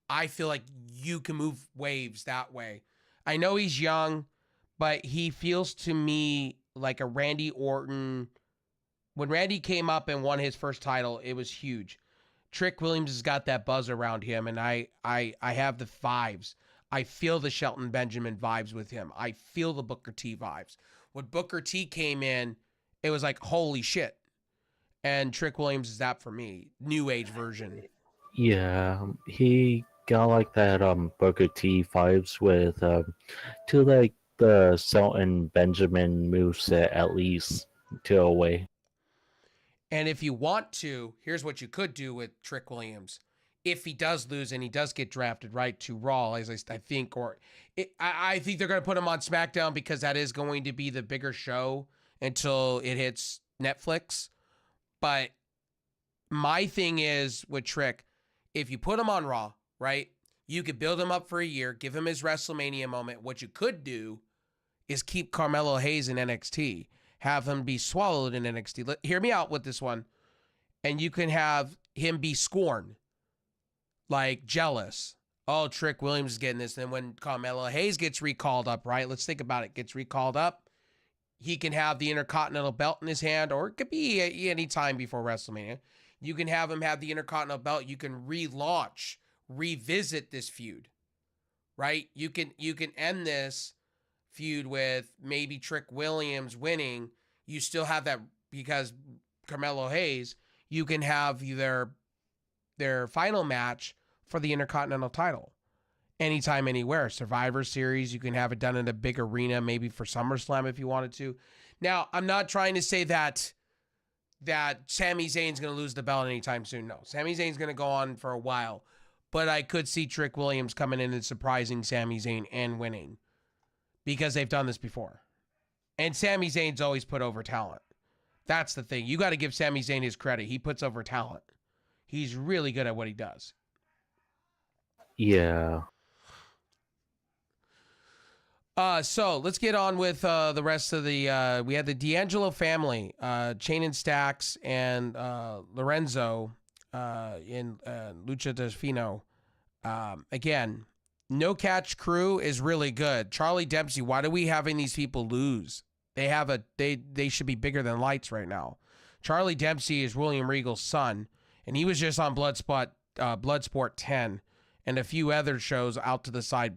I feel like you can move waves that way. I know he's young, but he feels to me like a Randy Orton. When Randy came up and won his first title, it was huge. Trick Williams has got that buzz around him, and I have the vibes. I feel the Shelton Benjamin vibes with him. I feel the Booker T vibes. When Booker T came in, it was like, holy shit. And Trick Williams is that for me. New age version. Yeah, he got like that Booker T vibes with to like the Shelton Benjamin moveset at least to a way. And if you want to, here's what you could do with Trick Williams. If he does lose and he does get drafted right to Raw, as I think, I think they're going to put him on SmackDown because that is going to be the bigger show until it hits Netflix. But my thing is with Trick, if you put him on Raw, right, you could build him up for a year, give him his WrestleMania moment. What you could do is keep Carmelo Hayes in NXT, have him be swallowed in NXT. Hear me out with this one. And you can have him be scorned, like jealous. Oh, Trick Williams is getting this. And then when Carmelo Hayes gets recalled up, right? Let's think about it. Gets recalled up. He can have the Intercontinental belt in his hand, or it could be any time before WrestleMania. You can have him have the Intercontinental belt. You can relaunch, revisit this feud, right? You can end this feud with maybe Trick Williams winning. You still have that because Carmelo Hayes. You can have their final match for the Intercontinental title. Anytime, anywhere. Survivor Series, you can have it done in a big arena, maybe for SummerSlam if you wanted to. Now, I'm not trying to say that Sami Zayn's going to lose the belt anytime soon. No, Sami Zayn's going to go on for a while. But I could see Trick Williams coming in and surprising Sami Zayn and winning because they've done this before. And Sami Zayn's always put over talent. That's the thing. You got to give Sami Zayn his credit. He puts over talent. He's really good at what he does. Yeah. So let's get on with the rest of the. We had the D'Angelo family, Shane and Stacks, and Lorenzo in Lucha del Fino. Again, no catch crew is really good. Charlie Dempsey, why are we having these people lose? They should be bigger than lights right now. Charlie Dempsey is William Regal's son, and he was just on Bloodsport 10 and a few other shows out to the side.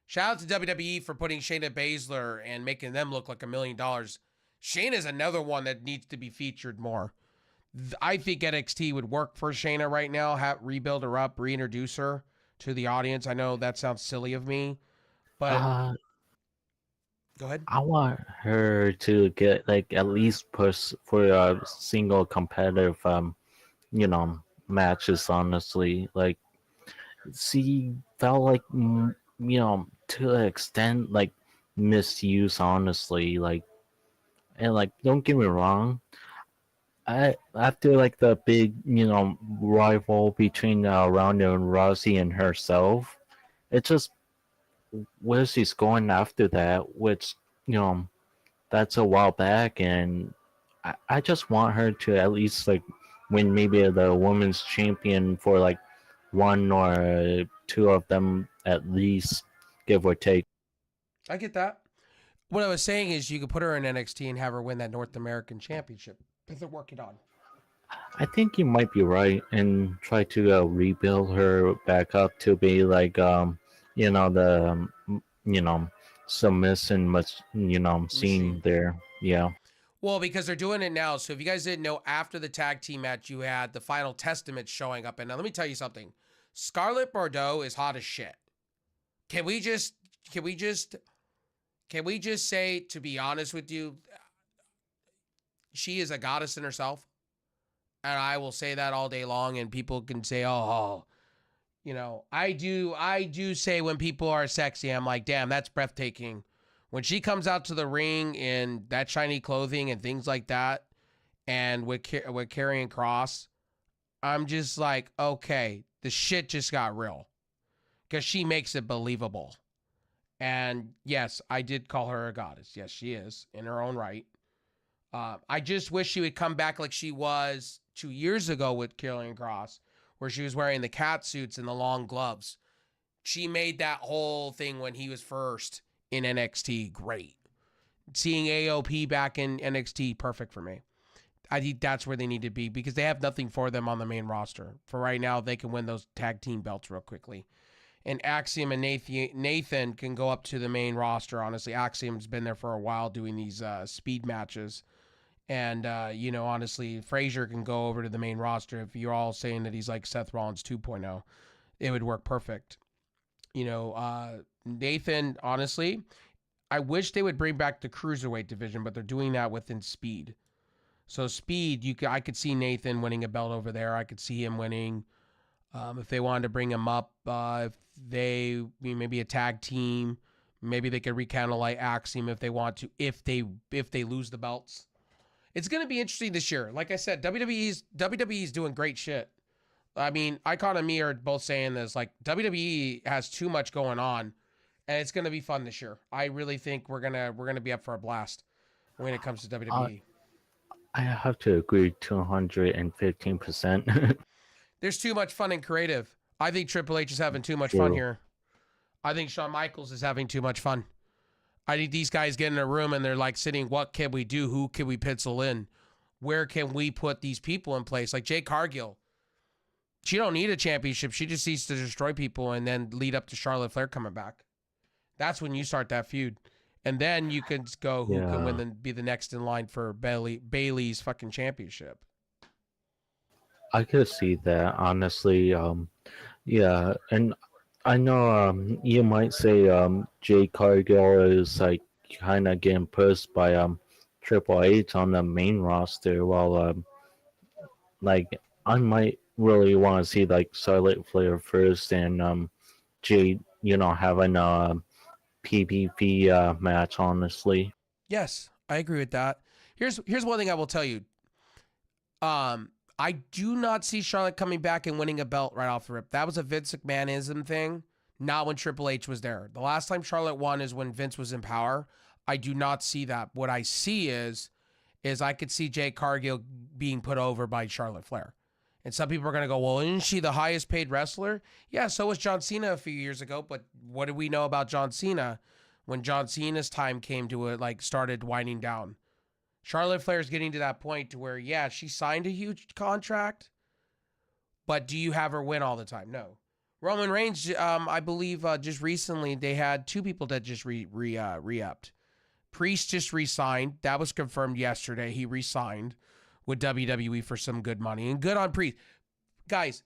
Shout out to WWE for putting Shayna Baszler and making them look like $1 million. Shayna's another one that needs to be featured more. I think NXT would work for Shayna right now. Rebuild her up, reintroduce her to the audience. I know that sounds silly of me, but go ahead. I want her to get like at least push for a single competitive, matches. Honestly, like she felt like to an extent like misuse. Honestly, like and like don't get me wrong. After like the big rival between Ronda and Rousey and herself, it just where she's going after that, which that's a while back, and I just want her to at least like win maybe the women's champion for like one or two of them at least, give or take. I get that. What I was saying is you could put her in NXT and have her win that North American Championship that they're working on. I think you might be right, and try to rebuild her back up to be like the submission much scene there. Yeah. Well, because they're doing it now. So if you guys didn't know, after the tag team match, you had the Final Testament showing up. And now let me tell you something. Scarlett Bordeaux is hot as shit. Can we just say, to be honest with you, she is a goddess in herself. And I will say that all day long, and people can say, I do say when people are sexy, I'm like, damn, that's breathtaking. When she comes out to the ring in that shiny clothing and things like that, and with Karrion Kross, I'm just like, okay, the shit just got real. Because she makes it believable. And yes, I did call her a goddess. Yes, she is, in her own right. I just wish she would come back like she was 2 years ago with Karrion Kross, where she was wearing the cat suits and the long gloves. She made that whole thing when he was first in NXT great. Seeing AOP back in NXT, perfect for me. I think that's where they need to be because they have nothing for them on the main roster. For right now, they can win those tag team belts real quickly. And Axiom and Nathan can go up to the main roster. Honestly, Axiom's been there for a while doing these speed matches. And, honestly, Frazier can go over to the main roster. If you're all saying that he's like Seth Rollins 2.0, it would work perfect. Nathan, honestly, I wish they would bring back the cruiserweight division, but they're doing that within Speed. So Speed, I could see Nathan winning a belt over there. I could see him winning. If they wanted to bring him up, if they maybe a tag team, Maybe they could recandlelight Axiom if they want to, if they lose the belts. It's going to be interesting this year. Like I said, WWE's doing great shit. I mean, Icon and me are both saying this. Like, WWE has too much going on, and it's going to be fun this year. I really think we're gonna be up for a blast when it comes to WWE. I have to agree 215%. There's too much fun and creative. I think Triple H is having too much fun True. here. I think Shawn Michaels is having too much fun. I think these guys get in a room and they're like sitting, what can we do? Who can we pencil in? Where can we put these people in place? Like Jade Cargill. She don't need a championship. She just needs to destroy people and then lead up to Charlotte Flair coming back. That's when you start that feud. And then you can go who can win and be the next in line for Bailey's fucking championship. I could see that, honestly. Yeah, and I know you might say Jay Cargill is like kind of getting pushed by Triple H on the main roster, while like I might really want to see like Charlotte Flair first and Jade, having a PvP match. Honestly, Yes, I agree with that. Here's one thing I will tell you. I do not see Charlotte coming back and winning a belt right off the rip. That was a Vince McMahonism thing, not when Triple H was there. The last time Charlotte won is when Vince was in power. I do not see that. What I see is I could see Jade Cargill being put over by Charlotte Flair. And some people are going to go, well, isn't she the highest paid wrestler? Yeah, so was John Cena a few years ago. But what do we know about John Cena when John Cena's time came to it, like started winding down? Charlotte Flair is getting to that point to where, yeah, she signed a huge contract, but do you have her win all the time? No. Roman Reigns, I believe just recently they had two people that just re-upped. Priest just re-signed. That was confirmed yesterday. He re-signed with WWE for some good money. And good on Priest. Guys,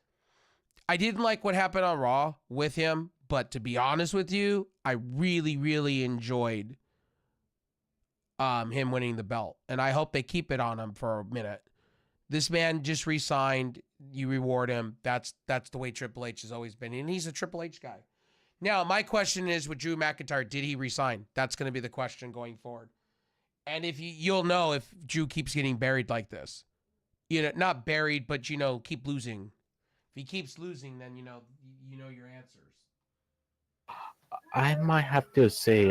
I didn't like what happened on Raw with him, but to be honest with you, I really, really enjoyed him winning the belt. And I hope they keep it on him for a minute. This man just re-signed. You reward him. That's the way Triple H has always been. And he's a Triple H guy. Now, my question is with Drew McIntyre, did he resign? That's going to be the question going forward. And if you'll know if Drew keeps getting buried like this. Not buried, but, keep losing. If he keeps losing, then, you know your answers. I might have to say,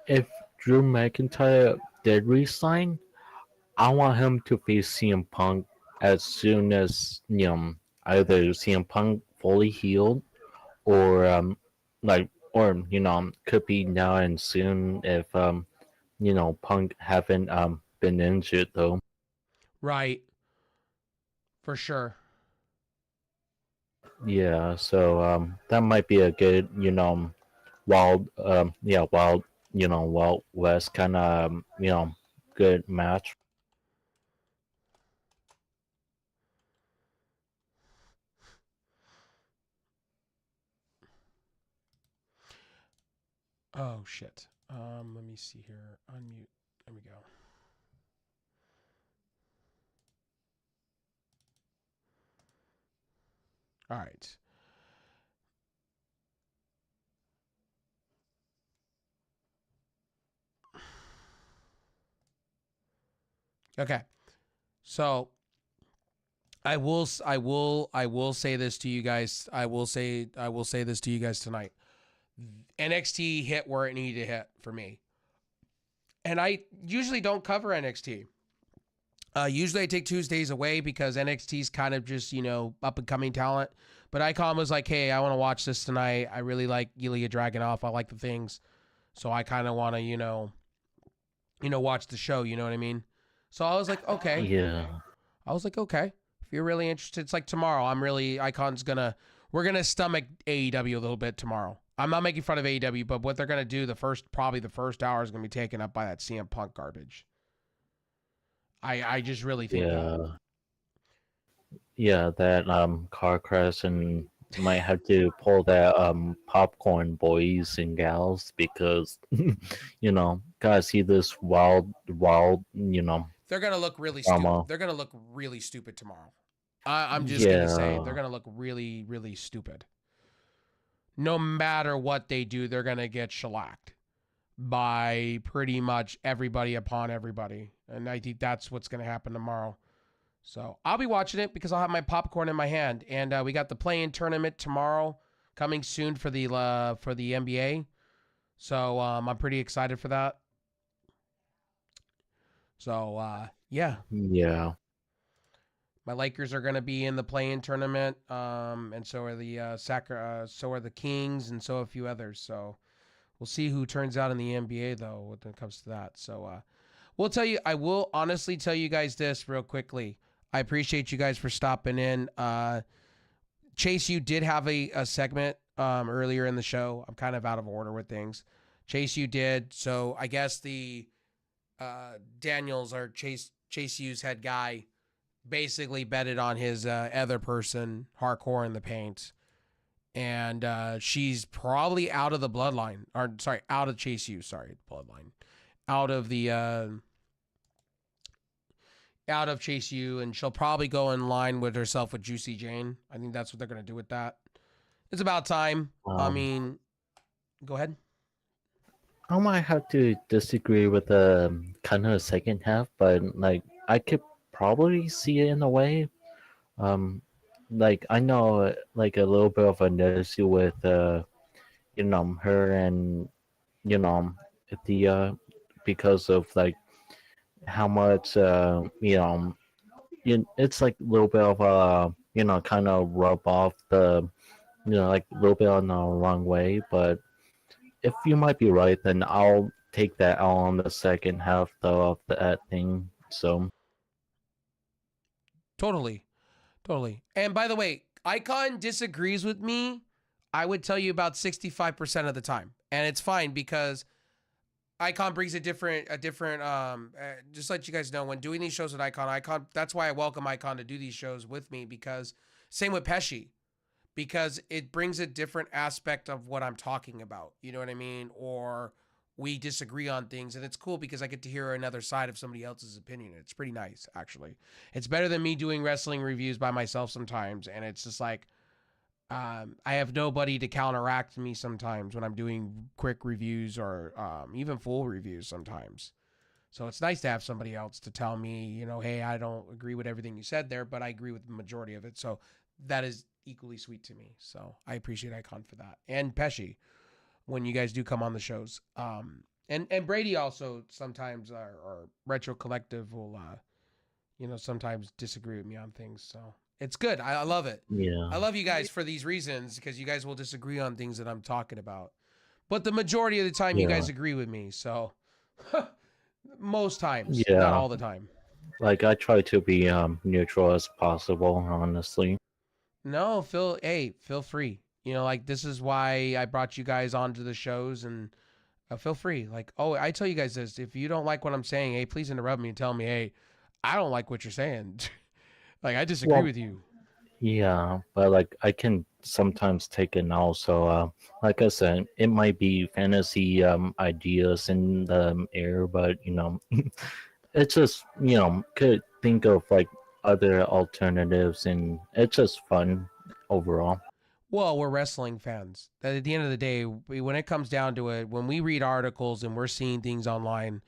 if Drew McIntyre did resign, I want him to face CM Punk as soon as either CM Punk fully healed, or could be now and soon if Punk haven't been injured though. Right. For sure. Yeah, so that might be a good wild Wild West kind of good match. Oh shit. Let me see here. Unmute. There we go. All right. Okay. So I will say this to you guys. I will say this to you guys tonight. NXT hit where it needed to hit for me. And I usually don't cover NXT. Usually I take Tuesdays away because NXT's kind of just, up and coming talent. But Icon was like, hey, I want to watch this tonight. I really like Ilya Dragunov. I like the things. So I kind of want to, watch the show. You know what I mean? So I was like, okay. Yeah. I was like, okay. If you're really interested, it's like tomorrow. We're going to stomach AEW a little bit tomorrow. I'm not making fun of AEW, but what they're going to do probably the first hour is going to be taken up by that CM Punk garbage. I just really think that. Yeah, that car crash, and might have to pull that popcorn, boys and gals, because gotta see this wild They're gonna look really drama. stupid. They're gonna look really stupid tomorrow. I'm just gonna say they're gonna look really, really stupid. no matter what they do, they're going to get shellacked by pretty much everybody upon everybody. And I think that's what's going to happen tomorrow. So I'll be watching it because I'll have my popcorn in my hand. And we got the play-in tournament tomorrow coming soon for the NBA. So I'm pretty excited for that. So yeah. Yeah. My Lakers are going to be in the play-in tournament, and so are the Kings, and so a few others. So we'll see who turns out in the NBA, though, when it comes to that. So I will honestly tell you guys this real quickly. I appreciate you guys for stopping in. Chase, you did have a segment earlier in the show. I'm kind of out of order with things. Chase, you did. So I guess the Daniels or Chase U's head guy basically betted on his other person, Hardcore in the Paint. And she's probably out of the bloodline. Or, sorry, out of Chase U. Sorry, bloodline. Out of the... out of Chase U, and she'll probably go in line with herself with Juicy Jane. I think that's what they're going to do with that. It's about time. I mean, go ahead. I might have to disagree with the kind of second half, but like I could probably see it in a way. Like I know like a little bit of an issue with her and the because of like how much it's like a little bit of a kind of rub off the like a little bit on the wrong way, but if you might be right, then I'll take that out on the second half though of that thing. So Totally. And by the way, Icon disagrees with me. I would tell you about 65% of the time, and it's fine because Icon brings a different. Just let you guys know, when doing these shows with Icon. That's why I welcome Icon to do these shows with me, because same with Pesci, because it brings a different aspect of what I'm talking about. You know what I mean? Or we disagree on things, and it's cool because I get to hear another side of somebody else's opinion. It's pretty nice, actually. It's better than me doing wrestling reviews by myself sometimes, and it's just like I have nobody to counteract me sometimes when I'm doing quick reviews or even full reviews sometimes. So it's nice to have somebody else to tell me, hey, I don't agree with everything you said there, but I agree with the majority of it. So that is equally sweet to me. So I appreciate Icon for that. And Pesci, when you guys do come on the shows. And Brady also sometimes, or Retro Collective will, sometimes disagree with me on things. So it's good. I love it. yeah, I love you guys for these reasons, because you guys will disagree on things that I'm talking about. But the majority of the time, you guys agree with me. So most times, not all the time. Like I try to be neutral as possible, honestly. No, feel free. Like, this is why I brought you guys onto the shows, and feel free. Like, I tell you guys this: if you don't like what I'm saying, hey, please interrupt me and tell me, hey, I don't like what you're saying. Like, I disagree with you. Yeah, but like I can sometimes take it now. So, like I said, it might be fantasy ideas in the air, but it's just could think of like other alternatives, and it's just fun overall. Well, we're wrestling fans. At the end of the day, when it comes down to it, when we read articles and we're seeing things online,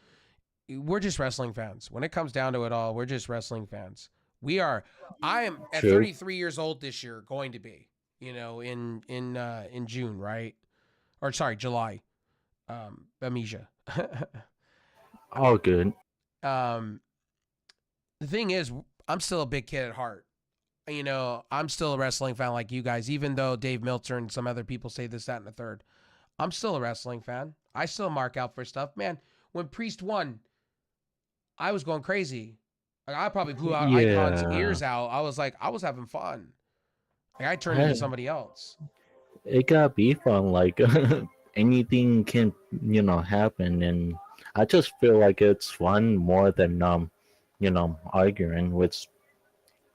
we're just wrestling fans. When it comes down to it all, we're just wrestling fans. We are. I am at 33 years old this year, going to be, in June, right? Or sorry, July. Amnesia. All good. The thing is, I'm still a big kid at heart. I'm still a wrestling fan like you guys, even though Dave Meltzer and some other people say this, that, and the third. I'm still a wrestling fan. I still mark out for stuff. Man, when Priest won, I was going crazy. Like, I probably blew out Icon's ears out. I was having fun. Like, I turned into somebody else. It gotta be fun. Like anything can happen, and I just feel like it's fun more than arguing, which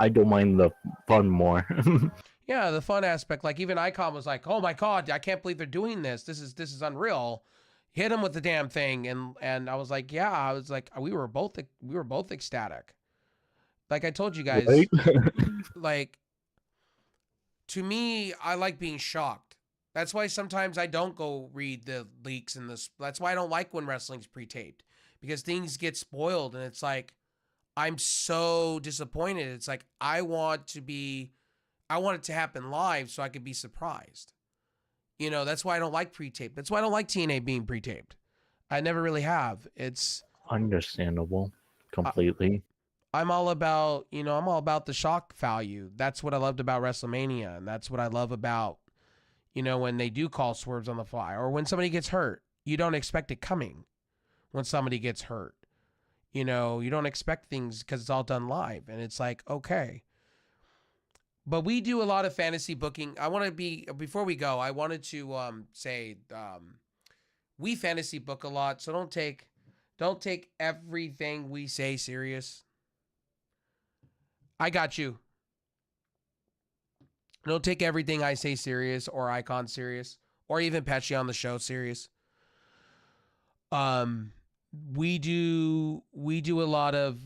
I don't mind the fun more. Yeah, the fun aspect. Like, even Icon was like, "Oh my god, I can't believe they're doing this. This is unreal." Hit him with the damn thing, and I was like, "Yeah." I was like, we were both ecstatic. Like I told you guys, Right? like, to me, I like being shocked. That's why sometimes I don't go read the leaks and this. That's why I don't like when wrestling's pre-taped, because things get spoiled and it's like I'm so disappointed. It's like I want it to happen live so I could be surprised. That's why I don't like pre-tape. That's why I don't like TNA being pre-taped. I never really have. It's Understandable. Completely. I'm all about, the shock value. That's what I loved about WrestleMania, and that's what I love about, when they do call swerves on the fly, or when somebody gets hurt. You don't expect it coming when somebody gets hurt. You don't expect things because it's all done live, and it's like, okay. But we do a lot of fantasy booking. Before we go, I wanted to say we fantasy book a lot, so don't take everything we say serious. I got you. Don't take everything I say serious, or Icon serious, or even Pesci on the show serious. We do a lot of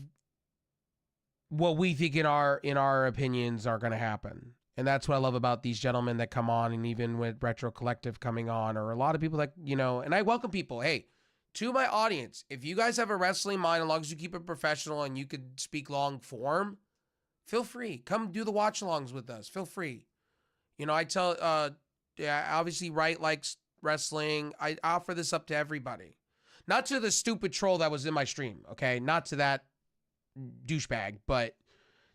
what we think in our opinions are going to happen. And that's what I love about these gentlemen that come on, and even with Retro Collective coming on, or a lot of people that, and I welcome people. Hey, to my audience, if you guys have a wrestling mind, as long as you keep it professional and you could speak long form, feel free. Come do the watch alongs with us. Feel free. I tell, obviously Wright likes wrestling. I offer this up to everybody. Not to the stupid troll that was in my stream, okay? Not to that douchebag, but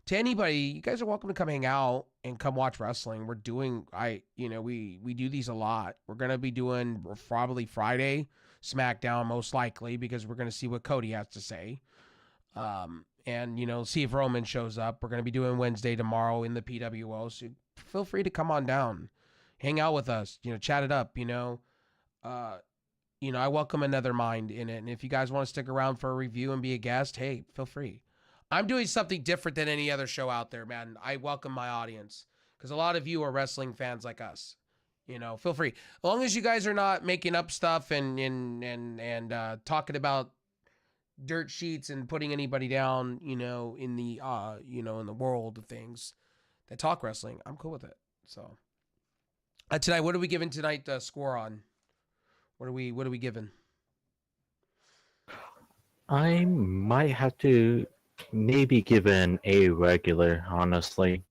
to anybody, you guys are welcome to come hang out and come watch wrestling. We're doing, we do these a lot. We're going to be doing probably Friday SmackDown, most likely, because we're going to see what Cody has to say. And, see if Roman shows up. We're going to be doing Wednesday tomorrow in the PWO. So feel free to come on down, hang out with us, chat it up, I welcome another mind in it. And if you guys want to stick around for a review and be a guest, hey, feel free. I'm doing something different than any other show out there, man. I welcome my audience because a lot of you are wrestling fans like us. Feel free. As long as you guys are not making up stuff and talking about dirt sheets and putting anybody down, in the world of things that talk wrestling, I'm cool with it. So tonight, what are we giving tonight score on? What are we giving? I might have to maybe give an A regular, honestly.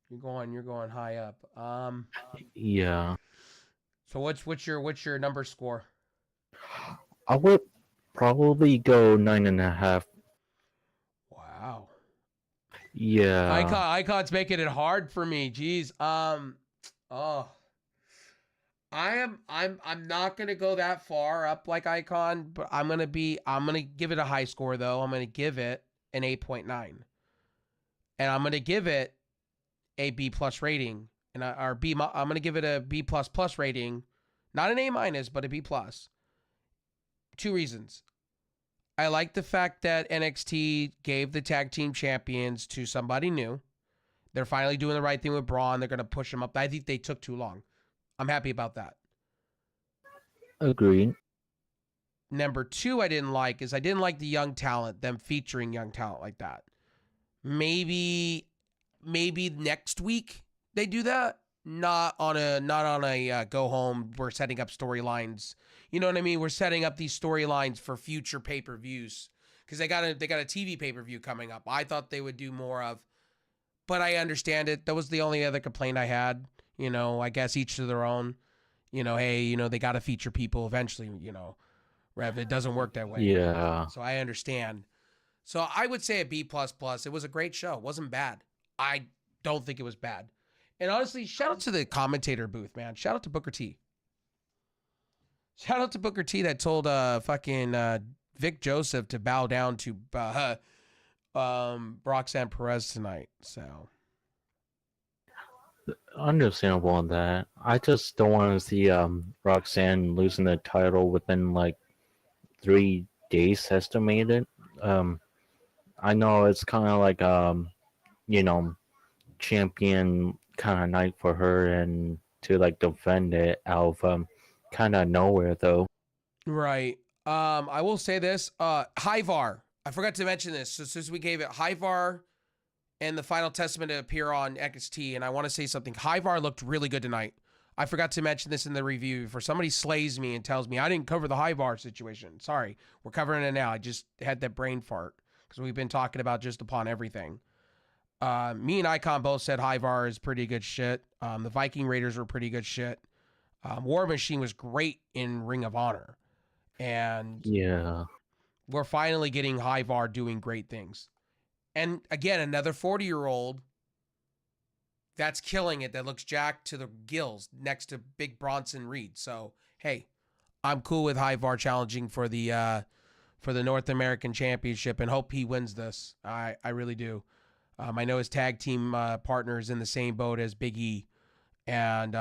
You're going high up. Yeah. So what's your number score? I would probably go 9.5. Wow. Yeah. Icon's making it hard for me. Jeez. I'm not gonna go that far up like Icon, but I'm gonna give it a high score though. I'm gonna give it an 8.9, and I'm gonna give it a B plus rating, and I'm gonna give it a B plus rating, not an A-, but a B plus. 2 reasons. I like the fact that NXT gave the tag team champions to somebody new. They're finally doing the right thing with Braun. They're gonna push him up. I think they took too long. I'm happy about that. Agreed. Number 2 I didn't like the young talent, them featuring young talent like that. Maybe next week they do that. Not on a go home. We're setting up storylines. You know what I mean? We're setting up these storylines for future pay-per-views because they got a TV pay-per-view coming up. I thought they would do more of, but I understand it. That was the only other complaint I had. I guess each to their own. Hey, they got to feature people eventually. Rev, it doesn't work that way. Yeah. So I understand. So I would say a B plus plus. It was a great show. It wasn't bad. I don't think it was bad. And honestly, shout out to the commentator booth, man. Shout out to Booker T. Shout out to Booker T that told fucking Vic Joseph to bow down to Roxanne Perez tonight. So Understandable on that. I just don't want to see Roxanne losing the title within like 3 days estimated. I know it's kind of like champion kind of night for her, and to like defend it out of kind of nowhere though. right. I will say this. Hyvar. I forgot to mention this. So since we gave it Hyvar and the Final Testament to appear on NXT, and I want to say something. Hyvar looked really good tonight. I forgot to mention this in the review. For somebody slays me and tells me I didn't cover the high bar situation. Sorry, we're covering it now. I just had that brain fart because we've been talking about just upon everything. Me and Icon both said high bar is pretty good shit. The Viking Raiders were pretty good shit. War Machine was great in Ring of Honor. And Yeah. we're finally getting high bar doing great things. And again, another 40-year-old that's killing it, that looks jacked to the gills next to Big Bronson Reed. So, hey, I'm cool with Ivar challenging for the North American Championship and hope he wins this. I really do. I know his tag team partner is in the same boat as Big E. And,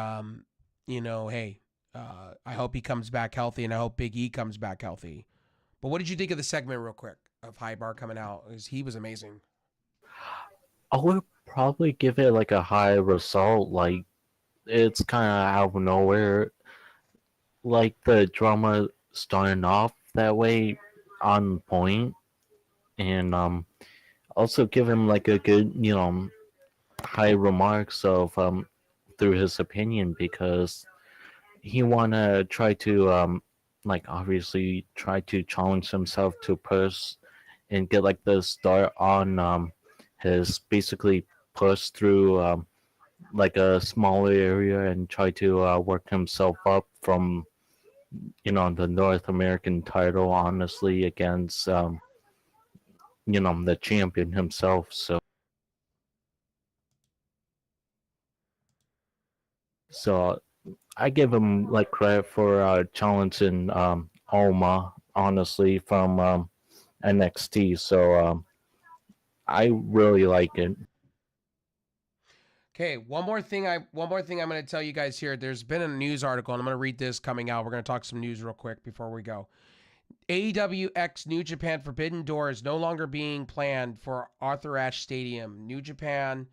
hey, I hope he comes back healthy, and I hope Big E comes back healthy. But what did you think of the segment real quick of Ivar coming out? He was amazing. I would probably give it like a high result. Like, it's kind of out of nowhere. Like, the drama starting off that way on point. And also give him like a good, high remarks of through his opinion, because he wanna try to like obviously try to challenge himself to push and get like the start on his basically push through like a smaller area and try to work himself up from the North American title, honestly, against the champion himself. So I give him like credit for challenging Alma, honestly, from NXT. So I really like it. Okay, one more thing I'm going to tell you guys here. There's been a news article, and I'm going to read this coming out. We're going to talk some news real quick before we go. AEW X New Japan Forbidden Door is no longer being planned for Arthur Ashe Stadium. New Japan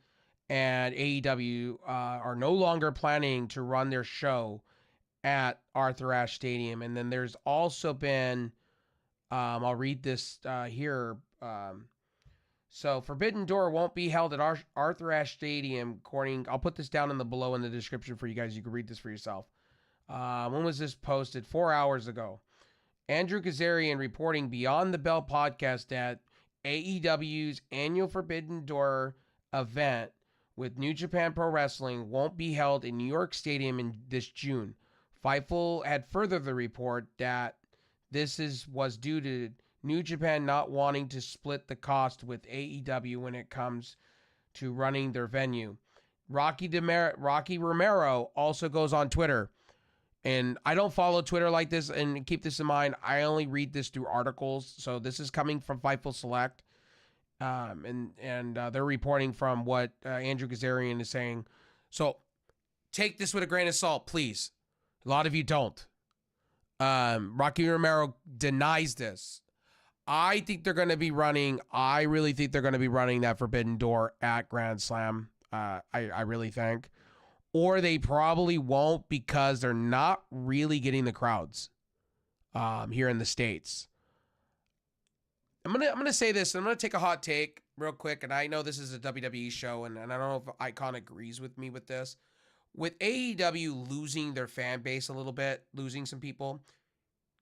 and AEW are no longer planning to run their show at Arthur Ashe Stadium. And then there's also been, I'll read this here. So Forbidden Door won't be held at Arthur Ashe Stadium, according. I'll put this down in the below in the description for you guys. You can read this for yourself. When was this posted? 4 hours ago. Andrew Kazarian reporting Beyond the Bell podcast that AEW's annual Forbidden Door event with New Japan Pro Wrestling won't be held in New York Stadium in this June. Fightful had furthered the report that was due to New Japan not wanting to split the cost with AEW when it comes to running their venue. Rocky Romero also goes on Twitter. And I don't follow Twitter like this, and keep this in mind, I only read this through articles. So this is coming from Fightful Select. And they're reporting from what Andrew Kazarian is saying. So take this with a grain of salt, please. A lot of you don't. Rocky Romero denies this. I really think they're going to be running that Forbidden Door at Grand Slam. I really think. Or they probably won't, because they're not really getting the crowds here in the States. I'm gonna say this. I'm gonna take a hot take real quick, and I know this is a WWE show, and I don't know if Icon agrees with me with this. With AEW losing their fan base a little bit, losing some people,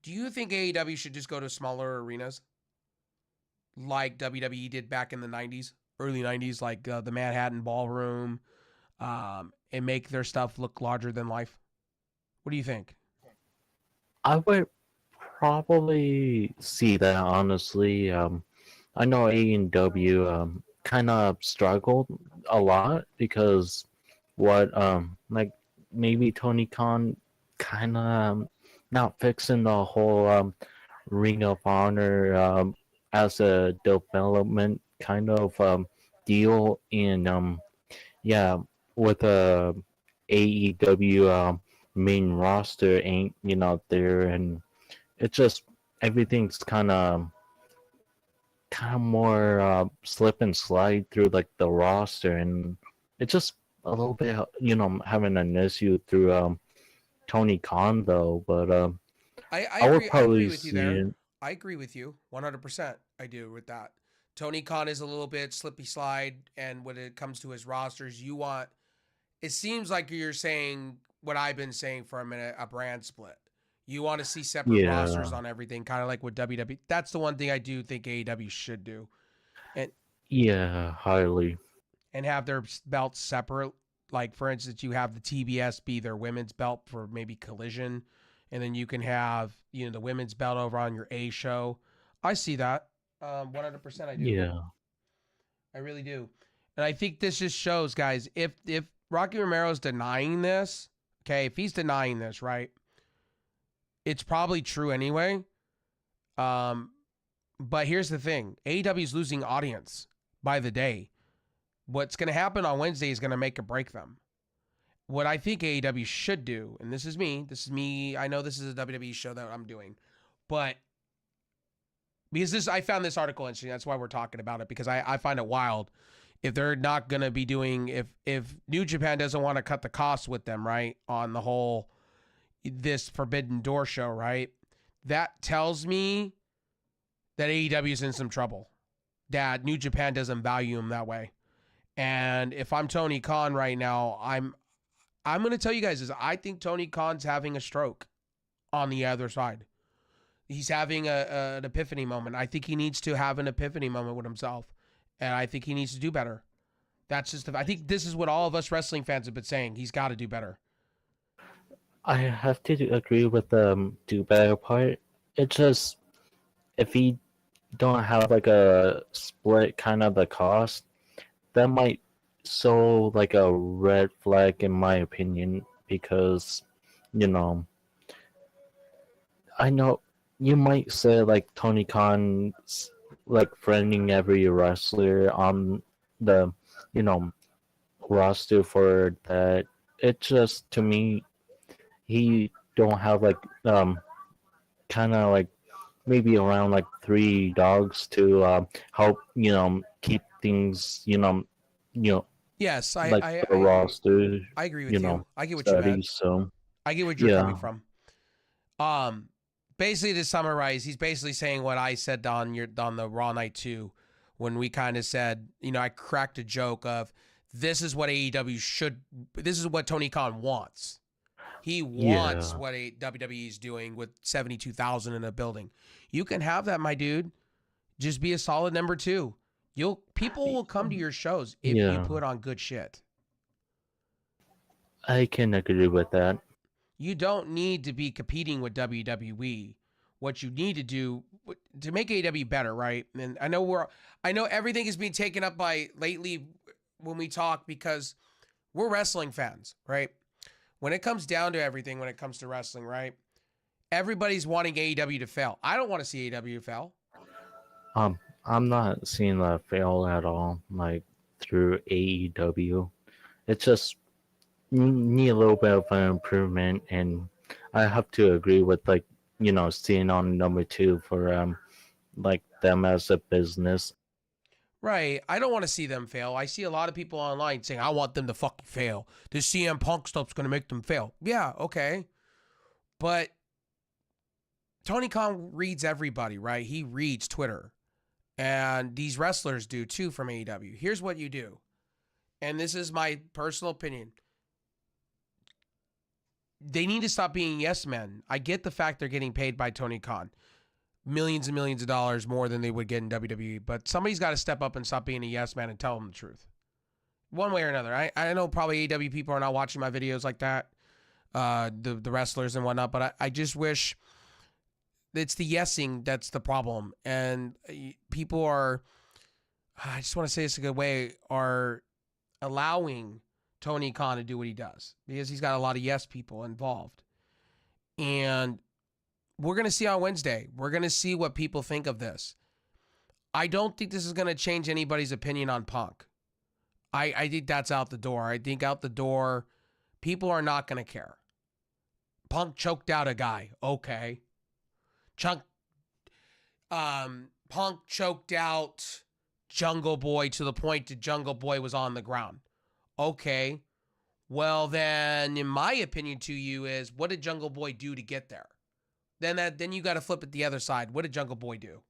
do you think AEW should just go to smaller arenas like WWE did back in the 90s, early 90s, like the Manhattan Ballroom, and make their stuff look larger than life? What do you think? I would probably see that, honestly. I know AEW kind of struggled a lot because like maybe Tony Khan kind of not fixing the whole Ring of Honor as a development kind of deal, and yeah, with AEW main roster ain't there, and it just everything's kind of more slip and slide through like the roster, and it's just a little bit having an issue through Tony Khan though. But I would I agree probably with you see there. it. I agree with you 100%. I do with that. Tony Khan is a little bit slippy slide, and when it comes to his rosters, it seems like you're saying what I've been saying for a minute, a brand split. You want to see separate rosters Yeah. on everything, kind of like what WWE. That's the one thing I do think AEW should do, and Yeah, highly. have their belts separate. Like for instance, you have the TBS be their women's belt for maybe Collision, and then you can have the women's belt over on your A show. I see that, 100%. I do. Yeah. I really do, and I think this just shows, guys. If Rocky Romero's denying this, okay, if he's denying this, right, it's probably true anyway. But here's the thing: AEW is losing audience by the day. What's going to happen on Wednesday is going to make or break them. What I think AEW should do, and this is me. I know this is a WWE show that I'm doing, but because I found this article interesting, that's why we're talking about it, because I find it wild. If they're not going to be doing, if New Japan doesn't want to cut the costs with them, right, on the whole, this Forbidden Door show, right, that tells me that AEW is in some trouble, that New Japan doesn't value them that way. And if I'm Tony Khan right now, I'm going to tell you guys is I think Tony Khan's having a stroke on the other side. He's having an epiphany moment. I think he needs to have an epiphany moment with himself, and I think he needs to do better. That's just I think this is what all of us wrestling fans have been saying. He's got to do better. I have to agree with the do better part. It's just if he don't have like a split kind of the cost, that might show like a red flag in my opinion, because I know you might say like Tony Khan's like friending every wrestler on the roster for that. It just, to me, he don't have like kind of like maybe around like 3 dogs to help keep things Yes, like I the roster I agree with you. I get what you steady. meant. So I get what you're yeah. coming from. Basically to summarize, he's basically saying what I said on the Raw Night 2 when we kind of said, I cracked a joke of this is what AEW should, this is what Tony Khan wants. He wants what WWE is doing with 72,000 in a building. You can have that, my dude. Just be a solid number 2. People will come to your shows if you put on good shit. I can agree with that. You don't need to be competing with WWE. What you need to do to make AEW better, right? And I know everything is being taken up by lately when we talk, because we're wrestling fans, right? When it comes down to everything, when it comes to wrestling, right? Everybody's wanting AEW to fail. I don't want to see AEW fail. I'm not seeing that fail at all, like through AEW. It's just need a little bit of an improvement, and I have to agree with like seeing on number 2 for like them as a business. Right. I don't want to see them fail. I see a lot of people online saying, I want them to fucking fail. This CM Punk stuff's going to make them fail. Yeah, okay. But Tony Khan reads everybody, right? He reads Twitter. And these wrestlers do too from AEW. Here's what you do. And this is my personal opinion. They need to stop being yes men. I get the fact they're getting paid by Tony Khan millions and millions of dollars more than they would get in WWE, but somebody's got to step up and stop being a yes man and tell them the truth. One way or another. I know probably AEW people are not watching my videos like that, the wrestlers and whatnot, but I just wish it's the yesing that's the problem. And people are, I just want to say this a good way, are allowing Tony Khan to do what he does because he's got a lot of yes people involved. And we're going to see on Wednesday. We're going to see what people think of this. I don't think this is going to change anybody's opinion on Punk. I think that's out the door. I think out the door, people are not going to care. Punk choked out a guy. Okay. Punk choked out Jungle Boy to the point that Jungle Boy was on the ground. Okay. Well, then, in my opinion to you is, what did Jungle Boy do to get there? Then you got to flip it the other side. What did Jungle Boy do?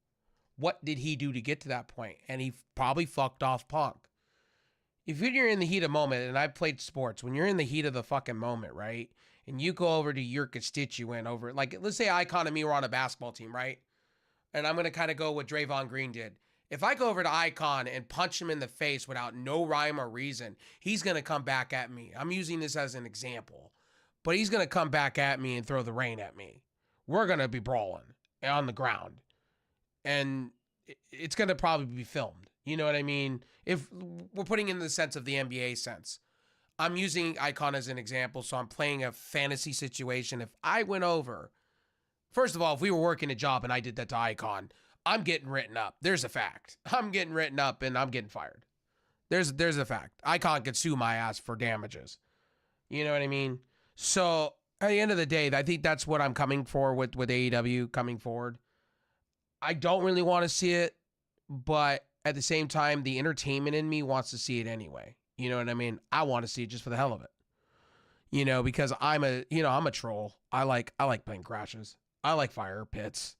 What did he do to get to that point? And he probably fucked off Punk. if you're in the heat of moment, and I've played sports, when you're in the heat of the fucking moment, right? And you go over to your constituent over, like, let's say Icon and me were on a basketball team, right? And I'm going to kind of go what Draymond Green did. If I go over to Icon and punch him in the face without no rhyme or reason, he's going to come back at me. I'm using this as an example. But he's going to come back at me and throw the rain at me. We're going to be brawling on the ground. And it's going to probably be filmed. You know what I mean? If we're putting in the sense of the NBA sense. I'm using Icon as an example, so I'm playing a fantasy situation. If I went over, first of all, if we were working a job and I did that to Icon, I'm getting written up. There's a fact. I'm getting written up and I'm getting fired. There's a fact. Icon could sue my ass for damages. You know what I mean? So at the end of the day, I think that's what I'm coming for with AEW coming forward. I don't really want to see it, but at the same time, the entertainment in me wants to see it anyway. You know what I mean? I want to see it just for the hell of it. You know, because I'm a troll. I like plane crashes. I like fire pits.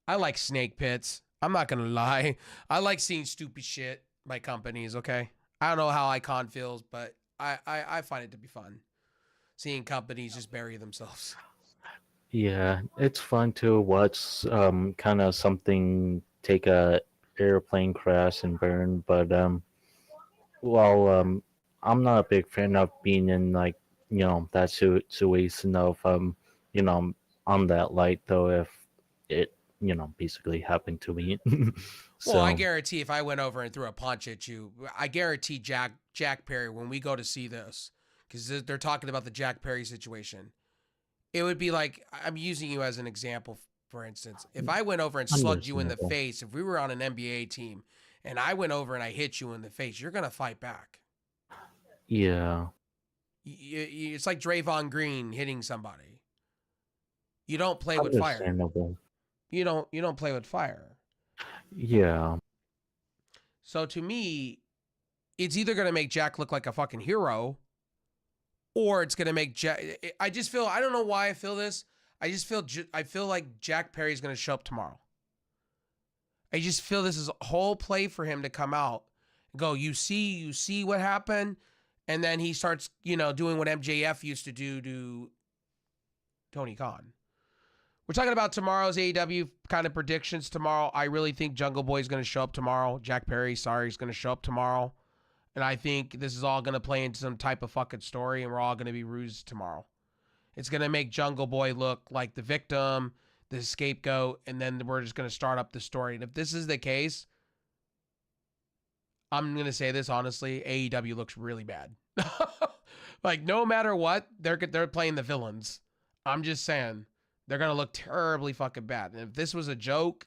I like snake pits. I'm not going to lie. I like seeing stupid shit by companies, okay? I don't know how Icon feels, but I find it to be fun. Seeing companies just bury themselves. Yeah, it's fun to watch kind of something take a airplane crash and burn, but I'm not a big fan of being in like that situation of on that light though if it basically happened to me. Well, I So guarantee if I went over and threw a punch at you, I guarantee Jack Perry, when we go to see this, because they're talking about the Jack Perry situation, it would be like, I'm using you as an example, for instance. If I went over and slugged you in the understandable. face, if we were on an NBA team and I went over and I hit you in the face, you're going to fight back. Yeah, It's like Draymond Green hitting somebody. You don't play with fire. understandable. You don't play with fire. Yeah, So to me, it's either going to make Jack look like a fucking hero, or it's going to make Jack. I just feel, I don't know why I feel this. I feel like Jack Perry's going to show up tomorrow. I just feel this is a whole play for him to come out and go, you see what happened? And then he starts, doing what MJF used to do to Tony Khan. We're talking about tomorrow's AEW kind of predictions tomorrow. I really think Jungle Boy is going to show up tomorrow. Jack Perry, is going to show up tomorrow. And I think this is all going to play into some type of fucking story, and we're all going to be rused tomorrow. It's going to make Jungle Boy look like the victim, the scapegoat, and then we're just going to start up the story. And if this is the case, I'm going to say this honestly, AEW looks really bad. Like, no matter what, they're playing the villains. I'm just saying, they're going to look terribly fucking bad. And if this was a joke,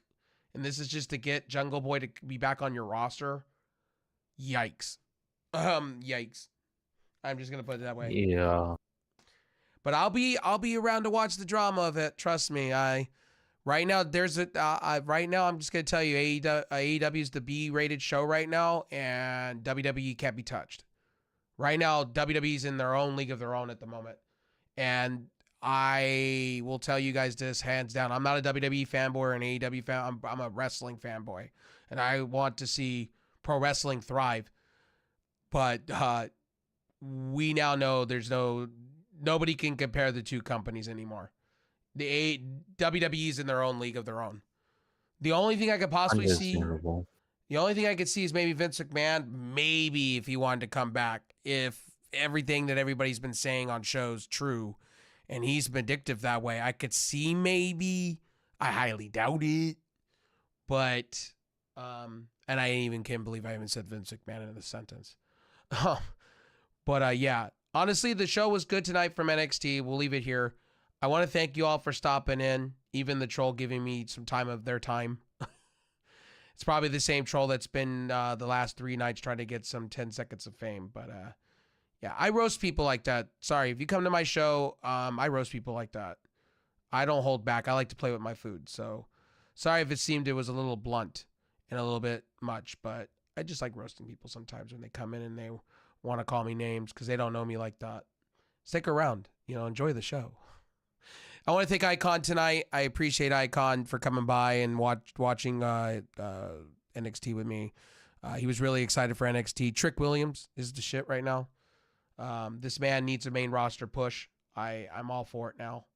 and this is just to get Jungle Boy to be back on your roster, yikes. Yikes. I'm just going to put it that way. yeah. But I'll be around to watch the drama of it. Trust me. Right now I'm just gonna tell you AEW is the B-rated show right now, and WWE can't be touched. Right now WWE's in their own league of their own at the moment, and I will tell you guys this hands down. I'm not a WWE fanboy or an AEW fan. I'm a wrestling fanboy, and I want to see pro wrestling thrive. But we now know nobody can compare the two companies anymore. The WWE's in their own league of their own. The only thing I could possibly see, is maybe Vince McMahon, maybe if he wanted to come back, if everything that everybody's been saying on shows true, and he's vindictive that way, I could see maybe. I highly doubt it, but and I even can't believe I even said Vince McMahon in the sentence. But yeah, honestly, the show was good tonight from NXT. We'll leave it here. I want to thank you all for stopping in, even the troll giving me some time of their time. It's probably the same troll that's been the last 3 nights trying to get some 10 seconds of fame. But yeah, I roast people like that. Sorry, if you come to my show, I roast people like that. I don't hold back. I like to play with my food. So sorry if it seemed it was a little blunt and a little bit much, but I just like roasting people sometimes when they come in and they want to call me names because they don't know me like that. Stick around. Enjoy the show. I want to thank Icon tonight. I appreciate Icon for coming by and watching NXT with me. He was really excited for NXT. Trick Williams is the shit right now. This man needs a main roster push. I'm all for it now.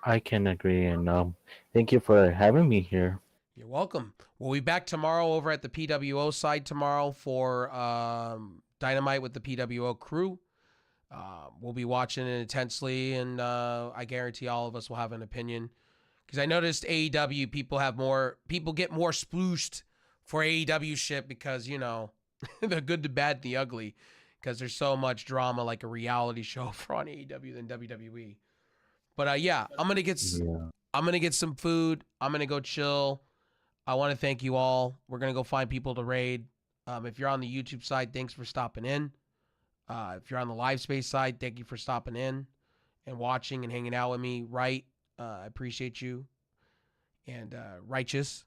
I can agree, and thank you for having me here. You're welcome. We'll be back tomorrow over at the PWO side tomorrow for Dynamite with the PWO crew. We'll be watching it intensely, and I guarantee all of us will have an opinion. Because I noticed AEW people get more splooshed for AEW shit because, you know, the good, the bad, the ugly. Because there's so much drama like a reality show for on AEW than WWE. But yeah, I'm gonna get some food. I'm gonna go chill. I want to thank you all. We're gonna go find people to raid. If you're on the YouTube side, thanks for stopping in. If you're on the live space side, thank you for stopping in and watching and hanging out with me. Right, I appreciate you. And Righteous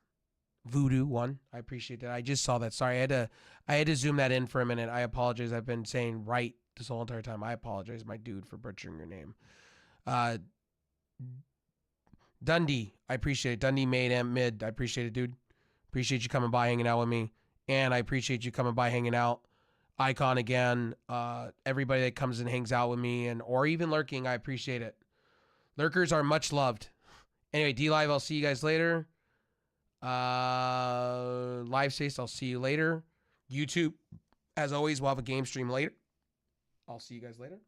Voodoo one, I appreciate that. I just saw that. Sorry, I had to zoom that in for a minute. I apologize. I've been saying right this whole entire time. I apologize, my dude, for butchering your name. Dundee, I appreciate it. Dundee mid, I appreciate it, dude. Appreciate you coming by, hanging out with me. And I appreciate you coming by, hanging out. Icon again. Everybody that comes and hangs out with me or even lurking, I appreciate it. Lurkers are much loved. Anyway, D-Live, I'll see you guys later. Live Space, I'll see you later. YouTube, as always, we'll have a game stream later. I'll see you guys later.